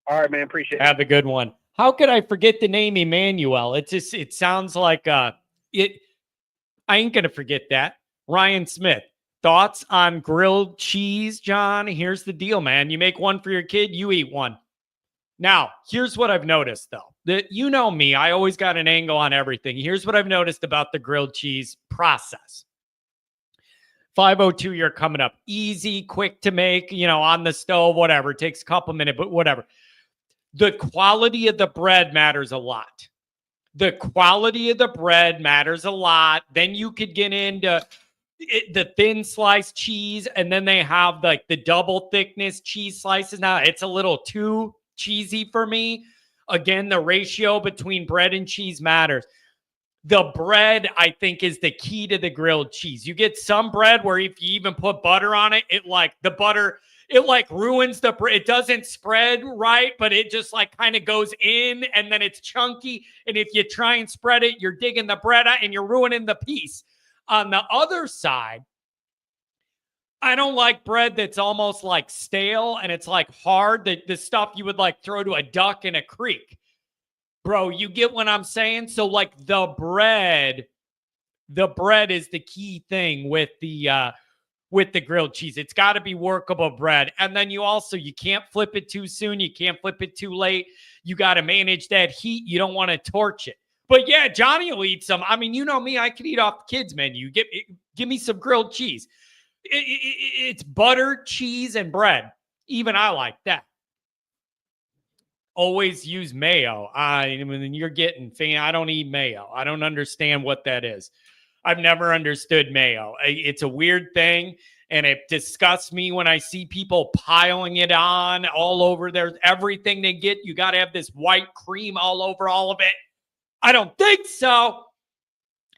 All right, man. Appreciate it. Have a good one. How could I forget the name Emanuel? It sounds like it. I ain't gonna forget that. Ryan Smith. Thoughts on grilled cheese, John? Here's the deal, man. You make one for your kid, you eat one. Now, here's what I've noticed, though. You know me. I always got an angle on everything. Here's what I've noticed about the grilled cheese process. 5:02, you're coming up. Easy, quick to make, you know, on the stove, whatever. It takes a couple minutes, but whatever. The quality of the bread matters a lot. The quality of the bread matters a lot. Then you could get into the thin sliced cheese, and then they have like the double thickness cheese slices. Now, it's a little too cheesy for me. Again, the ratio between bread and cheese matters. The bread, I think, is the key to the grilled cheese. You get some bread where if you even put butter on it, it ruins the bread. It doesn't spread right, but it just like kind of goes in and then it's chunky. And if you try and spread it, you're digging the bread out and you're ruining the piece. On the other side, I don't like bread that's almost like stale and it's like hard. The stuff you would like throw to a duck in a creek. Bro, you get what I'm saying? So like the bread is the key thing with the grilled cheese. It's got to be workable bread. And then you can't flip it too soon. You can't flip it too late. You got to manage that heat. You don't want to torch it. But yeah, Johnny will eat some. I mean, you know me, I could eat off the kids' menu. Give me some grilled cheese. It's butter, cheese, and bread. Even I like that. Always use mayo. I mean, you're getting fan. I don't eat mayo. I don't understand what that is. I've never understood mayo. It's a weird thing, and it disgusts me when I see people piling it on all over there. Everything they get, you got to have this white cream all over all of it. I don't think so.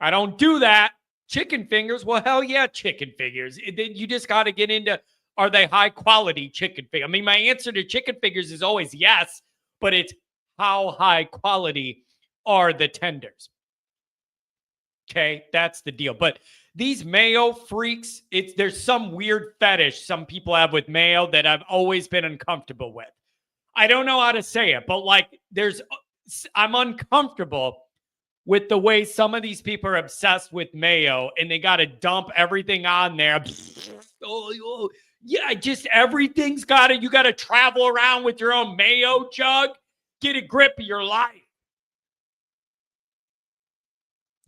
I don't do that. Chicken fingers, well, hell yeah, chicken fingers. You just got to get into, are they high quality chicken fingers? I mean, my answer to chicken fingers is always yes, but it's how high quality are the tenders? Okay, that's the deal. But these mayo freaks, there's some weird fetish some people have with mayo that I've always been uncomfortable with. I don't know how to say it, but like I'm uncomfortable with the way some of these people are obsessed with mayo and they got to dump everything on there. Yeah, just everything's you got to travel around with your own mayo jug. Get a grip of your life.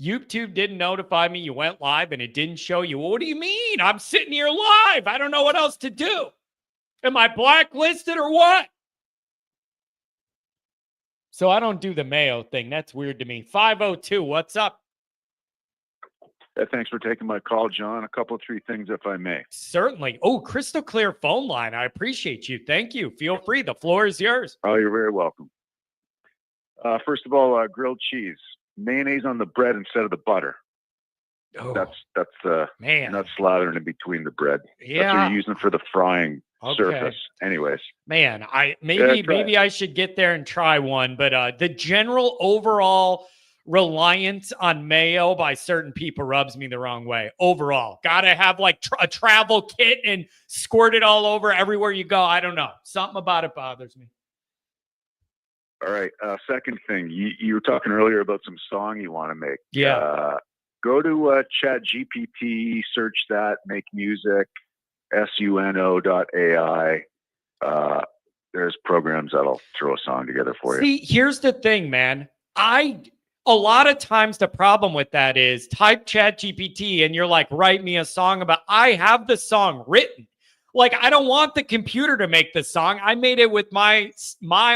YouTube didn't notify me you went live and it didn't show you. What do you mean? I'm sitting here live. I don't know what else to do. Am I blacklisted or what? So I don't do the mayo thing. That's weird to me. 502, what's up? Thanks for taking my call, John. A couple of 3 things, if I may. Certainly. Oh, crystal clear phone line. I appreciate you. Thank you. Feel free. The floor is yours. Oh, you're very welcome. First of all, grilled cheese. Mayonnaise on the bread instead of the butter. Oh, that's man. Not slathering in between the bread. Yeah. That's what you're using for the frying surface. Anyways. Man, maybe I should get there and try one. But the general overall reliance on mayo by certain people rubs me the wrong way. Overall, gotta have like a travel kit and squirt it all over everywhere you go. I don't know. Something about it bothers me. All right. Second thing, you were talking earlier about some song you want to make. Yeah. Go to ChatGPT, search that, make music, suno.ai. There's programs that'll throw a song together for you. See, here's the thing, man. A lot of times the problem with that is type ChatGPT and you're like, write me a song about, I have the song written. Like, I don't want the computer to make the song. I made it with my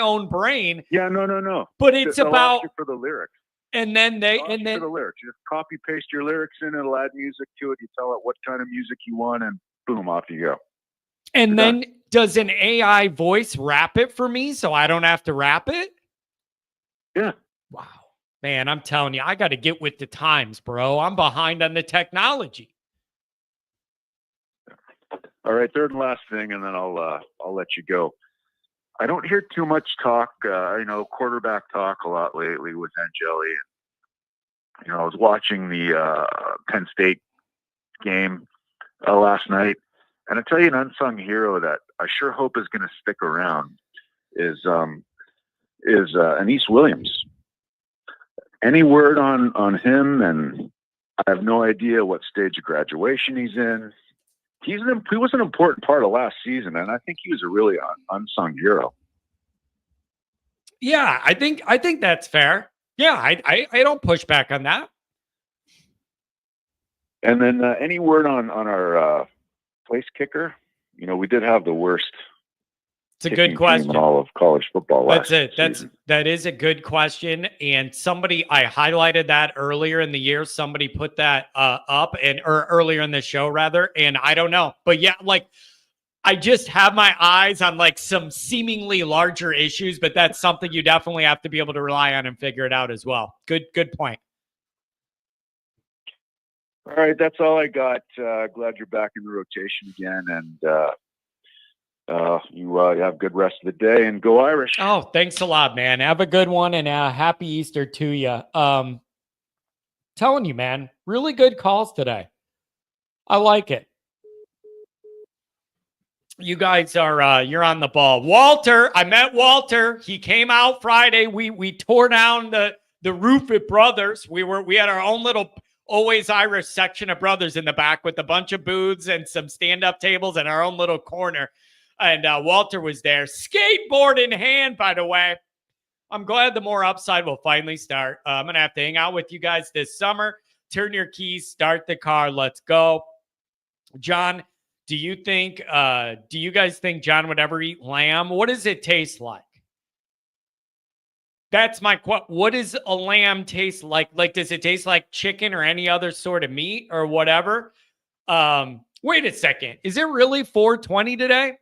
own brain. Yeah, no. But it's They'll about ask you for the lyrics. and then they They'll ask and you then for the lyrics. You just copy paste your lyrics in, it'll add music to it. You tell it what kind of music you want, and boom, off you go. and You're then done. does an AI voice rap it for me so I don't have to rap it? Yeah. Wow. Man, I'm telling you, I got to get with the times, bro. I'm behind on the technology. All right, third and last thing, and then I'll let you go. I don't hear too much talk, quarterback talk a lot lately with Angeli. I was watching the Penn State game last night, and I tell you, an unsung hero that I sure hope is going to stick around is Anise Williams. Any word on him? And I have no idea what stage of graduation he's in. He was an important part of last season, and I think he was a really unsung hero. Yeah, I think that's fair. Yeah, I don't push back on that. And then any word on our place kicker? We did have the worst. It's a good question. In all of college football. That is a good question. And I highlighted that earlier in the year. Somebody put that up or earlier in the show rather. And I don't know, but yeah, like I just have my eyes on like some seemingly larger issues, but that's something you definitely have to be able to rely on and figure it out as well. Good point. All right. That's all I got. Glad you're back in the rotation again. And, you have a good rest of the day and go Irish. Oh, thanks a lot, man. Have a good one and happy Easter to you. Telling you, man, really good calls today. I like it. You guys are you're on the ball. Walter, I met Walter. He came out Friday. We tore down the roof at Brothers. We had our own little Always Irish section of Brothers in the back with a bunch of booths and some stand-up tables and our own little corner. And Walter was there, skateboard in hand, by the way. I'm glad the more upside will finally start. I'm going to have to hang out with you guys this summer. Turn your keys, start the car. Let's go. John, do you guys think John would ever eat lamb? What does it taste like? That's my question. What does a lamb taste like? Like, does it taste like chicken or any other sort of meat or whatever? Wait a second. Is it really 420 today?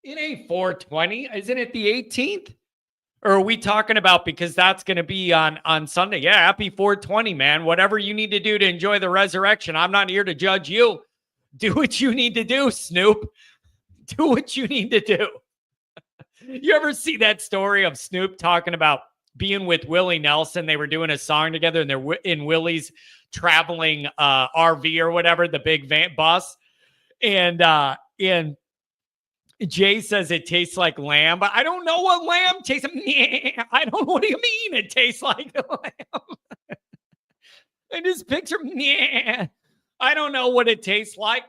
It ain't 420. Isn't it the 18th? Or are we talking about because that's going to be on Sunday? Yeah, happy 420, man. Whatever you need to do to enjoy the resurrection. I'm not here to judge you. Do what you need to do, Snoop. Do what you need to do. You ever see that story of Snoop talking about being with Willie Nelson? They were doing a song together and they're in Willie's traveling RV or whatever, the big van bus. And Jay says it tastes like lamb, but I don't know what lamb tastes like. I don't know what do you mean it tastes like lamb. I just picture, I don't know what it tastes like.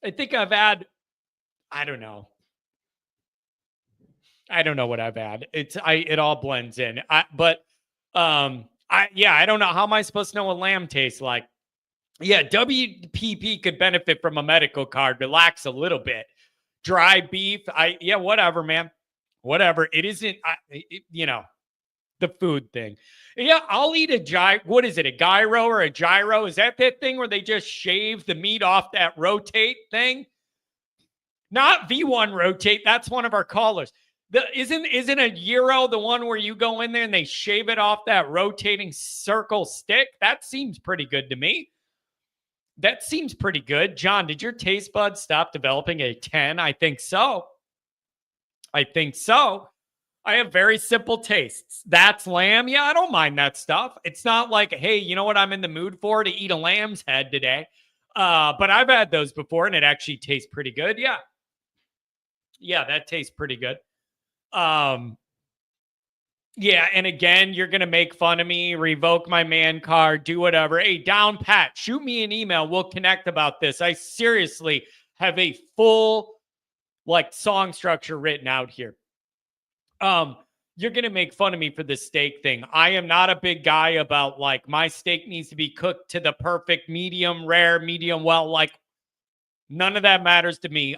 I think I've had, I don't know what I've had. It all blends in. I don't know. How am I supposed to know what lamb tastes like? Yeah, WPP could benefit from a medical card. Relax a little bit. Dry beef. Whatever, man. Whatever. It isn't, the food thing. Yeah, I'll eat what is it? A gyro or a gyro? Is that thing where they just shave the meat off that rotate thing? Not V1 rotate. That's one of our callers. Isn't a gyro the one where you go in there and they shave it off that rotating circle stick? That seems pretty good to me. That seems pretty good. John, did your taste buds stop developing a 10? I think so. I have very simple tastes. That's lamb. Yeah, I don't mind that stuff. It's not like, hey, you know what I'm in the mood for? To eat a lamb's head today. But I've had those before and it actually tastes pretty good. Yeah. Yeah, that tastes pretty good. Yeah, and again, you're going to make fun of me, revoke my man card, do whatever. Hey, down pat, shoot me an email. We'll connect about this. I seriously have a full song structure written out here. You're going to make fun of me for the steak thing. I am not a big guy about my steak needs to be cooked to the perfect medium rare, medium well. None of that matters to me.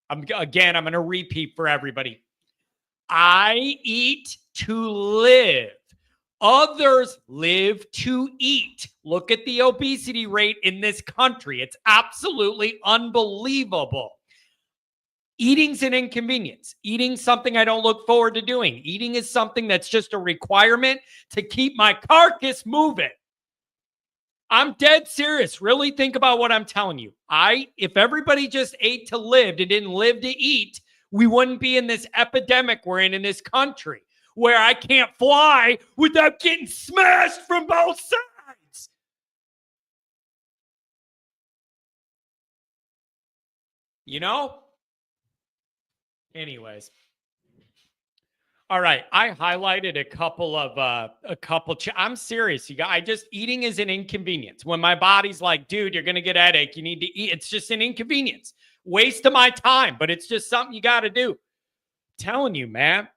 I'm going to repeat for everybody. I eat to live. Others live to eat. Look at the obesity rate in this country. It's absolutely unbelievable. Eating's an inconvenience. Eating something I don't look forward to doing. Eating is something that's just a requirement to keep my carcass moving. I'm dead serious. Really think about what I'm telling you. If everybody just ate to live and didn't live to eat, we wouldn't be in this epidemic we're in this country where I can't fly without getting smashed from both sides. You know? Anyways. All right. I highlighted I'm serious. You guys, eating is an inconvenience. When my body's like, dude, you're going to get a headache. You need to eat. It's just an inconvenience. Waste of my time, but it's just something you got to do. I'm telling you, man.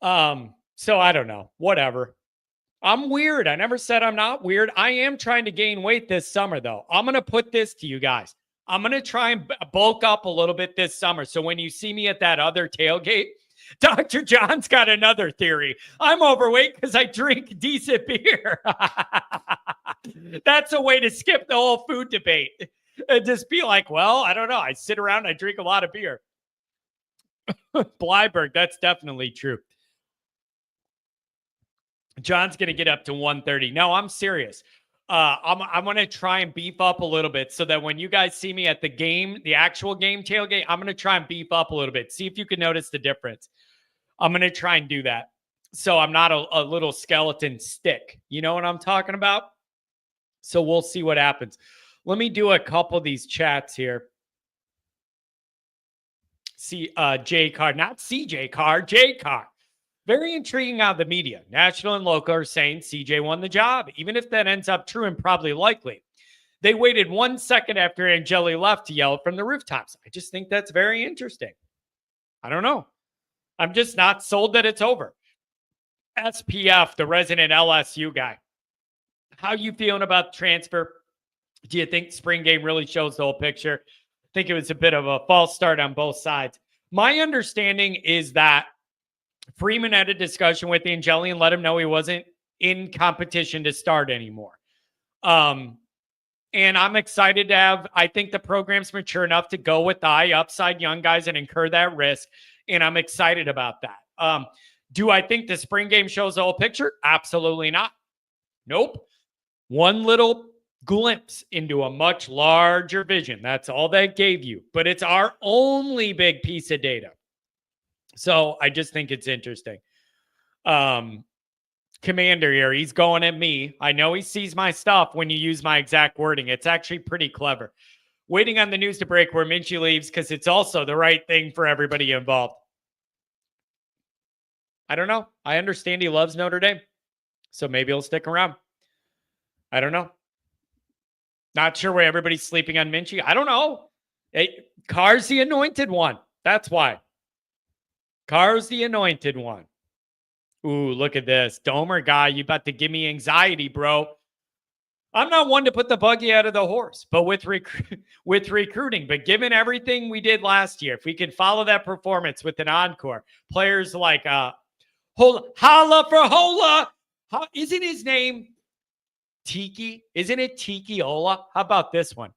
So I don't know. Whatever. I'm weird. I never said I'm not weird. I am trying to gain weight this summer, though. I'm going to put this to you guys. I'm going to try and bulk up a little bit this summer. So when you see me at that other tailgate, Dr. John's got another theory. I'm overweight because I drink decent beer. That's a way to skip the whole food debate. And just be like, well, I don't know. I sit around and I drink a lot of beer. Blyberg, that's definitely true. John's going to get up to 130. No, I'm serious. I'm going to try and beef up a little bit so that when you guys see me at the game, the actual game tailgate, I'm going to try and beef up a little bit. See if you can notice the difference. I'm going to try and do that. So I'm not a little skeleton stick. You know what I'm talking about? So we'll see what happens. Let me do a couple of these chats here. See, J Car, not CJ Car, J Car. Very intriguing how the media, national and local, are saying CJ won the job, even if that ends up true and probably likely. They waited 1 second after Angeli left to yell it from the rooftops. I just think that's very interesting. I don't know. I'm just not sold that it's over. SPF, the resident LSU guy. How you feeling about the transfer? Do you think the spring game really shows the whole picture? I think it was a bit of a false start on both sides. My understanding is that Freeman had a discussion with Angeli and let him know he wasn't in competition to start anymore. And I'm excited to have, I think the program's mature enough to go with the high upside young guys and incur that risk. And I'm excited about that. Do I think the spring game shows the whole picture? Absolutely not. Nope. One little glimpse into a much larger vision. That's all that gave you. But it's our only big piece of data. So I just think it's interesting. Commander here, he's going at me. I know he sees my stuff when you use my exact wording. It's actually pretty clever. Waiting on the news to break where Minchie leaves because it's also the right thing for everybody involved. I don't know. I understand he loves Notre Dame. So maybe he'll stick around. I don't know. Not sure why everybody's sleeping on Minchie. I don't know. Hey, Carr's the anointed one. That's why. Carr's the anointed one. Ooh, look at this. Domer guy, you about to give me anxiety, bro. I'm not one to put the buggy out of the horse, but with recruiting. But given everything we did last year, if we can follow that performance with an encore, players like Holla for Holla. Isn't his name Tiki? Isn't it Tiki Ola? How about this one?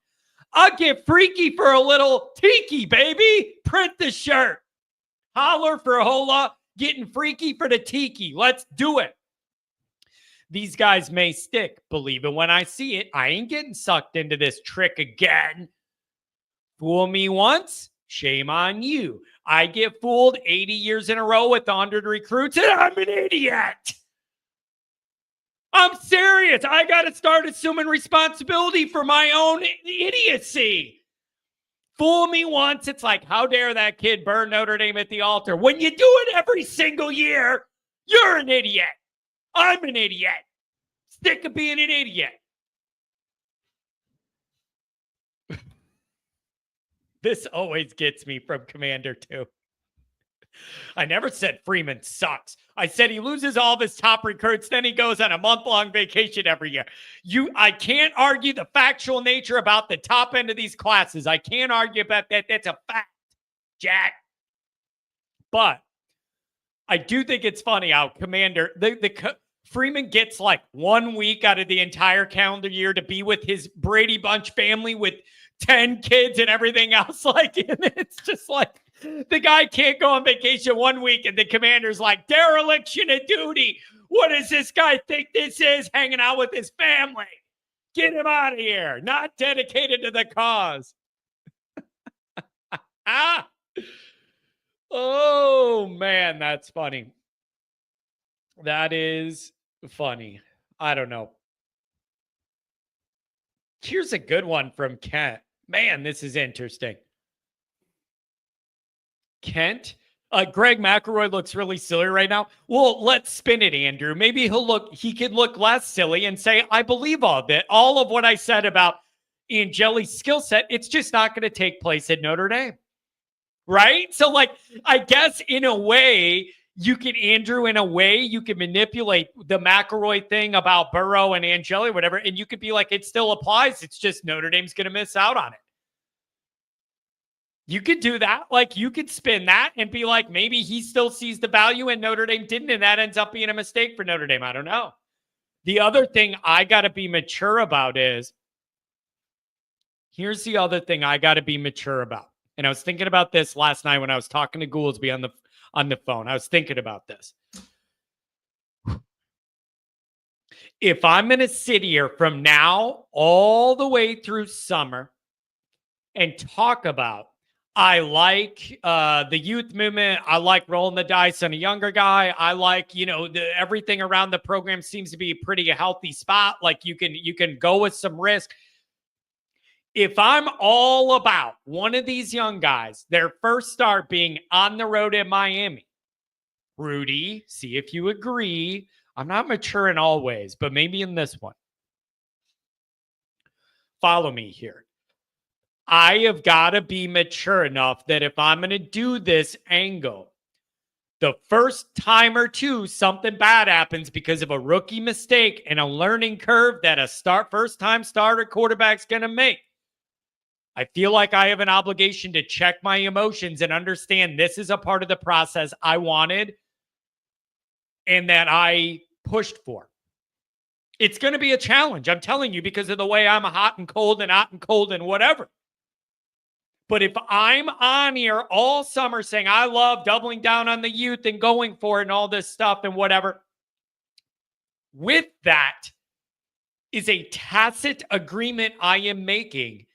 I'll get freaky for a little Tiki, baby. Print the shirt. Holler for Hola, getting freaky for the Tiki. Let's do it. These guys may stick. Believe it when I see it. I ain't getting sucked into this trick again. Fool me once, shame on you. I get fooled 80 years in a row with 100 recruits, and I'm an idiot. I'm serious. I got to start assuming responsibility for my own idiocy. Fool me once, it's like, how dare that kid burn Notre Dame at the altar? When you do it every single year, you're an idiot. I'm an idiot. Sick of being an idiot. This always gets me from Commander 2. I never said Freeman sucks. I said he loses all of his top recruits, then he goes on a month-long vacation every year. I can't argue the factual nature about the top end of these classes. I can't argue about that. That's a fact, Jack. But I do think it's funny how Commander, Freeman gets like 1 week out of the entire calendar year to be with his Brady Bunch family with 10 kids and everything else. Like, and it's just like the guy can't go on vacation 1 week and the Commander's like, dereliction of duty. What does this guy think this is? Hanging out with his family. Get him out of here. Not dedicated to the cause. Oh, man, that's funny. That is funny. I don't know. Here's a good one from Kent. Man, this is interesting. Kent, Greg McElroy looks really silly right now. Well, let's spin it, Andrew. Maybe he could look less silly and say, I believe all of what I said about Angeli's skill set. It's just not going to take place at Notre Dame. Right? So, like, I guess in a way, you can manipulate the McElroy thing about Burrow and Angeli, whatever, and you could be like, it still applies. It's just Notre Dame's going to miss out on it. You could do that. Like, you could spin that and be like, maybe he still sees the value and Notre Dame didn't, and that ends up being a mistake for Notre Dame. I don't know. The other thing I got to be mature about is, here's the other thing I got to be mature about. And I was thinking about this last night when I was talking to Goolsby on the phone. I was thinking about this. If I'm going to sit here from now all the way through summer and talk about, I like the youth movement, I like rolling the dice on a younger guy, I like, everything around the program seems to be a pretty healthy spot. Like you can go with some risk. If I'm all about one of these young guys, their first start being on the road in Miami, Rudy, see if you agree. I'm not mature in all ways, but maybe in this one. Follow me here. I have got to be mature enough that if I'm going to do this angle, the first time or two, something bad happens because of a rookie mistake and a learning curve that a first-time starter quarterback's going to make. I feel like I have an obligation to check my emotions and understand this is a part of the process I wanted and that I pushed for. It's going to be a challenge, I'm telling you, because of the way I'm hot and cold and whatever. But if I'm on here all summer saying I love doubling down on the youth and going for it and all this stuff and whatever, with that is a tacit agreement I am making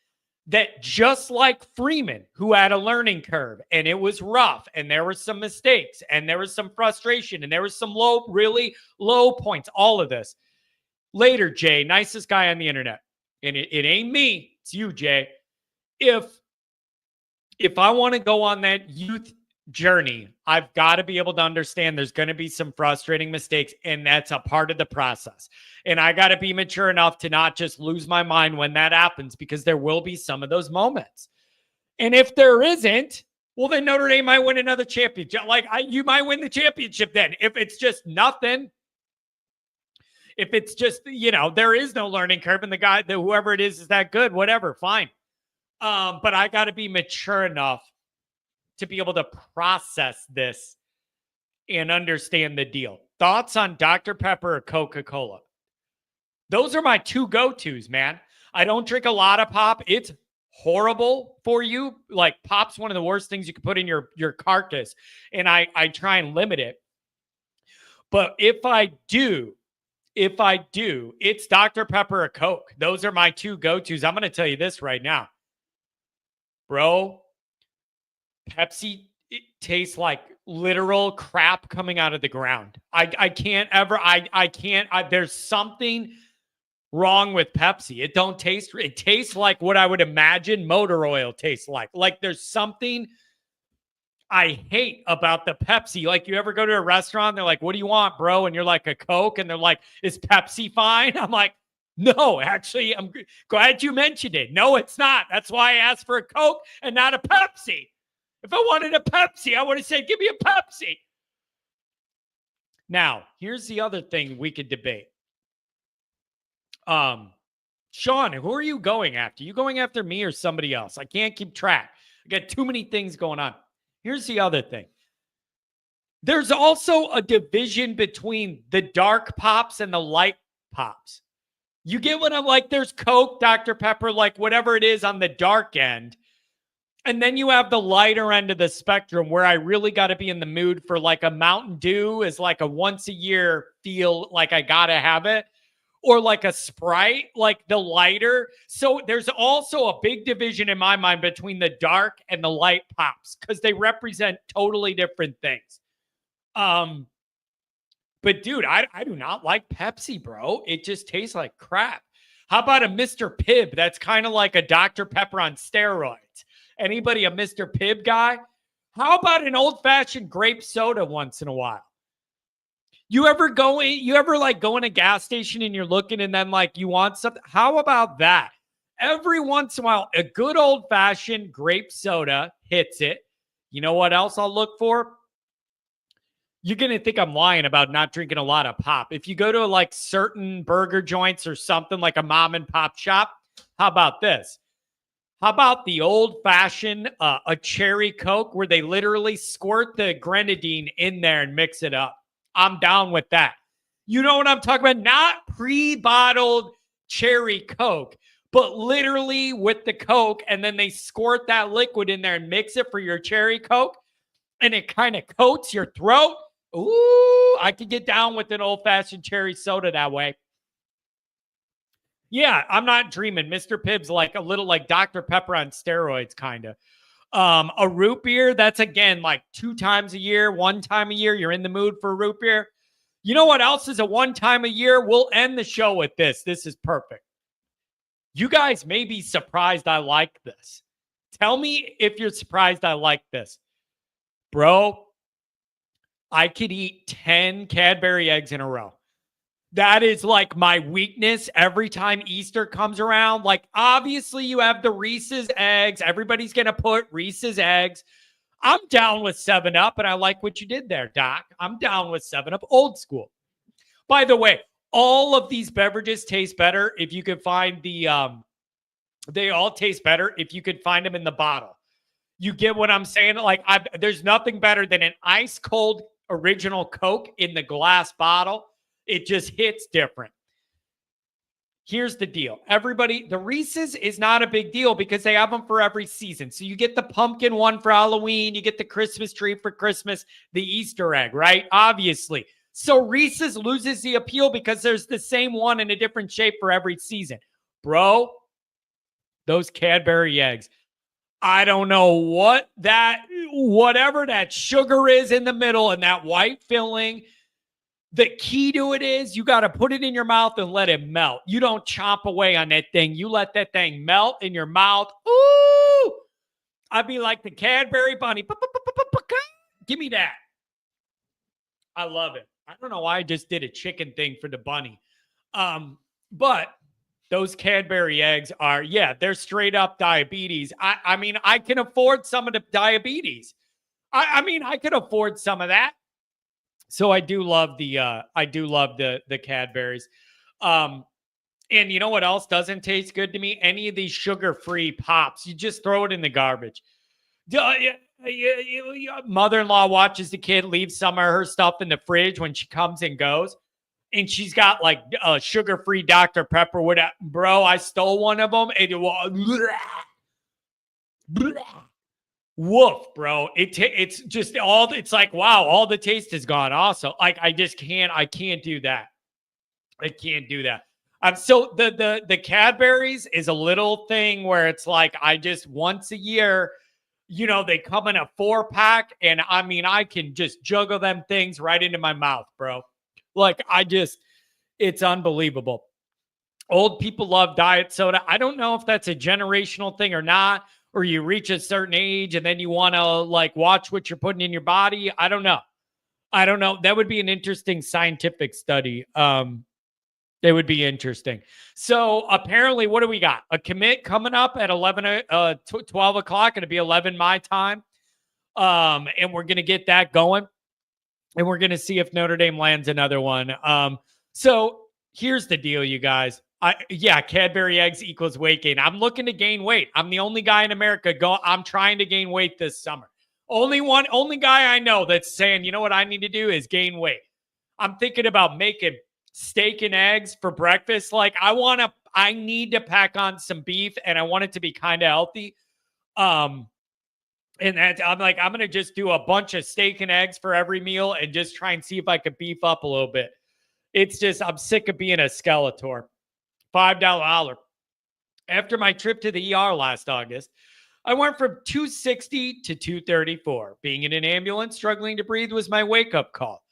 that just like Freeman, who had a learning curve and it was rough and there were some mistakes and there was some frustration and there was some really low points, all of this. Later, Jay, nicest guy on the internet. And it ain't me, it's you, Jay. If I want to go on that youth journey, I've got to be able to understand there's going to be some frustrating mistakes, and that's a part of the process. And I got to be mature enough to not just lose my mind when that happens, because there will be some of those moments. And if there isn't, well, then Notre Dame might win another championship. You might win the championship then. If it's just nothing, if it's just, there is no learning curve and whoever it is that good, whatever, fine. But I got to be mature enough to be able to process this and understand the deal. Thoughts on Dr. Pepper or Coca-Cola? Those are my two go-tos, man. I don't drink a lot of pop. It's horrible for you. Like, pop's one of the worst things you can put in your carcass, and I try and limit it. But if I do, it's Dr. Pepper or Coke. Those are my two go-tos. I'm going to tell you this right now. Bro, Pepsi, it tastes like literal crap coming out of the ground. I can't, there's something wrong with Pepsi. It tastes like what I would imagine motor oil tastes like. Like, there's something I hate about the Pepsi. Like, you ever go to a restaurant, they're like, what do you want, bro? And you're like, a Coke. And they're like, is Pepsi fine? I'm like, no, actually, I'm glad you mentioned it. No, it's not. That's why I asked for a Coke and not a Pepsi. If I wanted a Pepsi, I would have said, give me a Pepsi. Now, here's the other thing we could debate. Sean, who are you going after? You going after me or somebody else? I can't keep track. I got too many things going on. Here's the other thing. There's also a division between the dark pops and the light pops. You get what I'm like? There's Coke, Dr. Pepper, like whatever it is on the dark end. And then you have the lighter end of the spectrum where I really got to be in the mood for like a Mountain Dew is like a once a year feel like I got to have it. Or like a Sprite, like the lighter. So there's also a big division in my mind between the dark and the light pops because they represent totally different things. But dude, I do not like Pepsi, bro. It just tastes like crap. How about a Mr. Pibb? That's kind of like a Dr. Pepper on steroids. Anybody a Mr. Pibb guy? How about an old-fashioned grape soda once in a while? You ever go in a gas station and you're looking and then like you want something? How about that? Every once in a while, a good old-fashioned grape soda hits it. You know what else I'll look for? You're going to think I'm lying about not drinking a lot of pop. If you go to like certain burger joints or something like a mom and pop shop, how about this? How about the old-fashioned a cherry Coke where they literally squirt the grenadine in there and mix it up? I'm down with that. You know what I'm talking about? Not pre-bottled cherry Coke, but literally with the Coke, and then they squirt that liquid in there and mix it for your cherry Coke, and it kind of coats your throat. Ooh, I could get down with an old-fashioned cherry soda that way. Yeah, I'm not dreaming. Mr. Pibb's like a little like Dr. Pepper on steroids, kind of. A root beer, that's again like 2 times a year, 1 time a year. You're in the mood for a root beer. You know what else is a 1 time a year? We'll end the show with this. This is perfect. You guys may be surprised I like this. Tell me if you're surprised I like this. Bro, I could eat 10 Cadbury eggs in a row. That is like my weakness every time Easter comes around. Like, obviously, you have the Reese's eggs. Everybody's going to put Reese's eggs. I'm down with 7-Up, and I like what you did there, Doc. I'm down with 7-Up, old school. By the way, all of these beverages taste better if you could find they all taste better if you could find them in the bottle. You get what I'm saying? Like, there's nothing better than an ice-cold original Coke in the glass bottle. It just hits different. Here's the deal. Everybody, the Reese's is not a big deal because they have them for every season. So you get the pumpkin one for Halloween. You get the Christmas tree for Christmas, the Easter egg, right? Obviously. So Reese's loses the appeal because there's the same one in a different shape for every season. Bro, those Cadbury eggs. I don't know whatever that sugar is in the middle and that white filling. The key to it is you got to put it in your mouth and let it melt. You don't chomp away on that thing. You let that thing melt in your mouth. Ooh! I'd be like the Cadbury bunny. Give me that. I love it. I don't know why I just did a chicken thing for the bunny. But those Cadbury eggs are, they're straight up diabetes. I mean, I can afford some of the diabetes. I can afford some of that. So I do love the Cadburys. And you know what else doesn't taste good to me? Any of these sugar-free pops. You just throw it in the garbage. Mother-in-law watches the kid leave some of her stuff in the fridge when she comes and goes. And she's got like sugar-free Dr. Pepper. Bro, I stole one of them. And woof, bro. It's just it's like, wow, all the taste is gone. Also, like, I can't do that. I can't do that. So the Cadburys is a little thing where it's like, I just once a year, they come in a 4-pack and I can just juggle them things right into my mouth, bro. Like, it's unbelievable. Old people love diet soda. I don't know if that's a generational thing or not, or you reach a certain age and then you want to like watch what you're putting in your body. I don't know. That would be an interesting scientific study. It would be interesting. So apparently, what do we got? A commit coming up at 12 o'clock. It'll be 11 my time. And we're going to get that going. And we're going to see if Notre Dame lands another one. So here's the deal, you guys. Cadbury eggs equals weight gain. I'm looking to gain weight. I'm the only guy in America I'm trying to gain weight this summer. Only guy I know that's saying, you know what I need to do is gain weight. I'm thinking about making steak and eggs for breakfast. Like I need to pack on some beef, and I want it to be kind of healthy. And that I'm going to just do a bunch of steak and eggs for every meal and just try and see if I could beef up a little bit. It's just, I'm sick of being a Skeletor. $5 holler. After my trip to the ER last August, I went from 260 to 234. Being in an ambulance, struggling to breathe was my wake-up call.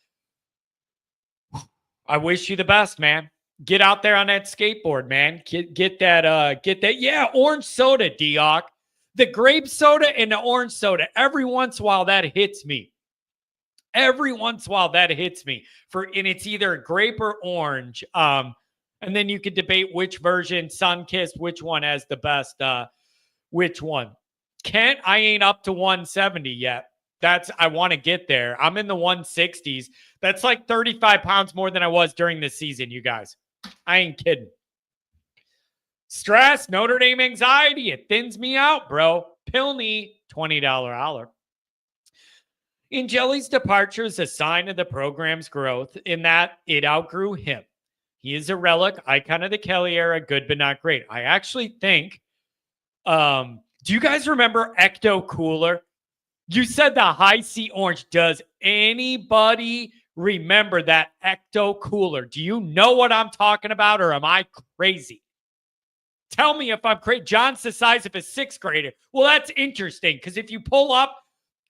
I wish you the best, man. Get out there on that skateboard, man. Get that. Yeah, orange soda, Dioc. The grape soda and the orange soda. Every once in a while, that hits me. And it's either grape or orange. And then you could debate which version, Sunkist, which one has the best, which one. Kent, I ain't up to 170 yet. I want to get there. I'm in the 160s. That's like 35 pounds more than I was during the season, you guys. I ain't kidding. Stress, Notre Dame anxiety, it thins me out, bro. Pilney, $20 holler. Angeli's departure is a sign of the program's growth in that it outgrew him. He is a relic, icon of the Kelly era, good but not great. I actually think, do you guys remember Ecto Cooler? You said the high C orange. Does anybody remember that Ecto Cooler? Do you know what I'm talking about, or am I crazy? Tell me if I'm crazy. John's the size of a sixth grader. Well, that's interesting, because if you pull up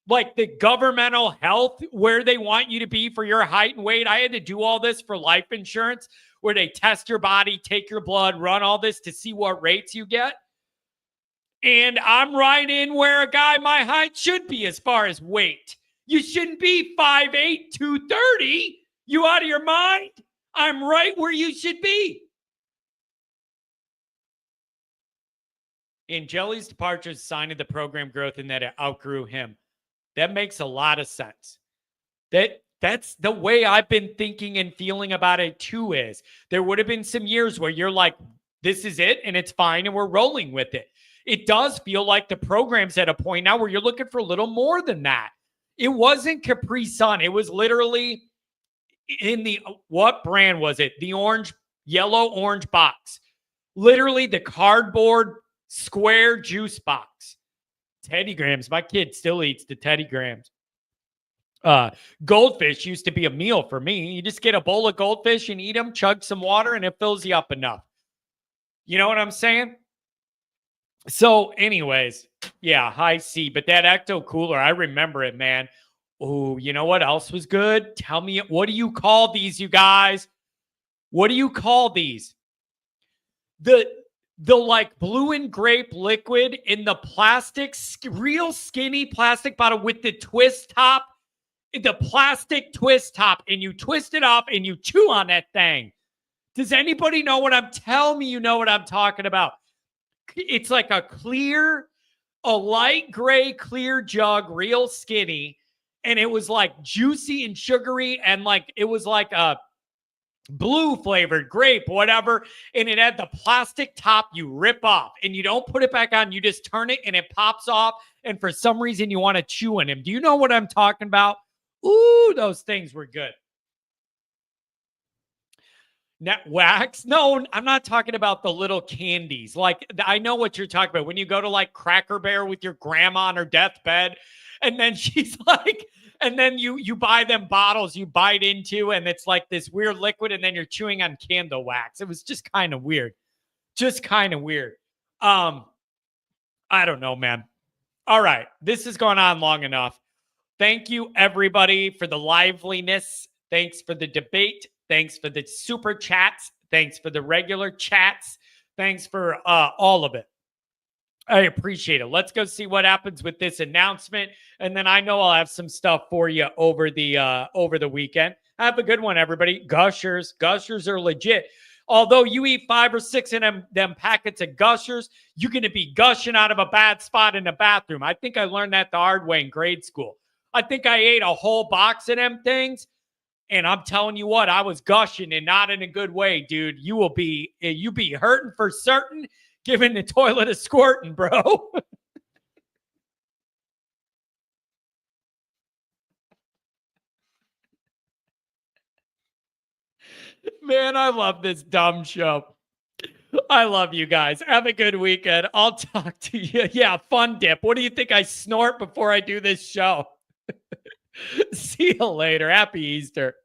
like the governmental health where they want you to be for your height and weight, I had to do all this for life insurance, where they test your body, take your blood, run all this to see what rates you get. And I'm right in where a guy my height should be as far as weight. You shouldn't be 5'8", 230. You out of your mind? I'm right where you should be. Angeli's departure is a sign of the program growth in that it outgrew him. That makes a lot of sense. That's the way I've been thinking and feeling about it too. Is there would have been some years where you're like, this is it and it's fine and we're rolling with it. It does feel like the program's at a point now where you're looking for a little more than that. It wasn't Capri Sun. It was literally in the, what brand was it? The yellow-orange box. Literally the cardboard square juice box. Teddy Grahams. My kid still eats the Teddy Grahams. Goldfish used to be a meal for me. You just get a bowl of goldfish and eat them, chug some water, and it fills you up enough. You know what I'm saying? So anyways, yeah, high C. But that Ecto Cooler, I remember it, man. Oh, you know what else was good? Tell me, what do you call these, you guys? What do you call these? The like blue and grape liquid in the plastic, real skinny plastic bottle with the twist top, the plastic twist top, and you twist it up and you chew on that thing. Does anybody know what tell me you know what I'm talking about? It's like a light gray clear jug, real skinny. And it was like juicy and sugary. And like, it was like a blue flavored grape, whatever. And it had the plastic top you rip off and you don't put it back on. You just turn it and it pops off. And for some reason you want to chew on him. Do you know what I'm talking about? Ooh, those things were good. Net wax? No, I'm not talking about the little candies. Like, I know what you're talking about. When you go to like Cracker Barrel with your grandma on her deathbed, and then she's like, and then you buy them bottles you bite into, and it's like this weird liquid, and then you're chewing on candle wax. It was just kind of weird. I don't know, man. All right. This has gone on long enough. Thank you, everybody, for the liveliness. Thanks for the debate. Thanks for the super chats. Thanks for the regular chats. Thanks for all of it. I appreciate it. Let's go see what happens with this announcement. And then I know I'll have some stuff for you over the weekend. Have a good one, everybody. Gushers are legit. Although you eat 5 or 6 of them packets of gushers, you're going to be gushing out of a bad spot in the bathroom. I think I learned that the hard way in grade school. I think I ate a whole box of them things, and I'm telling you what, I was gushing and not in a good way, dude. You be hurting for certain, giving the toilet a squirting, bro. Man, I love this dumb show. I love you guys. Have a good weekend. I'll talk to you. Yeah, fun dip. What do you think I snort before I do this show? See you later. Happy Easter.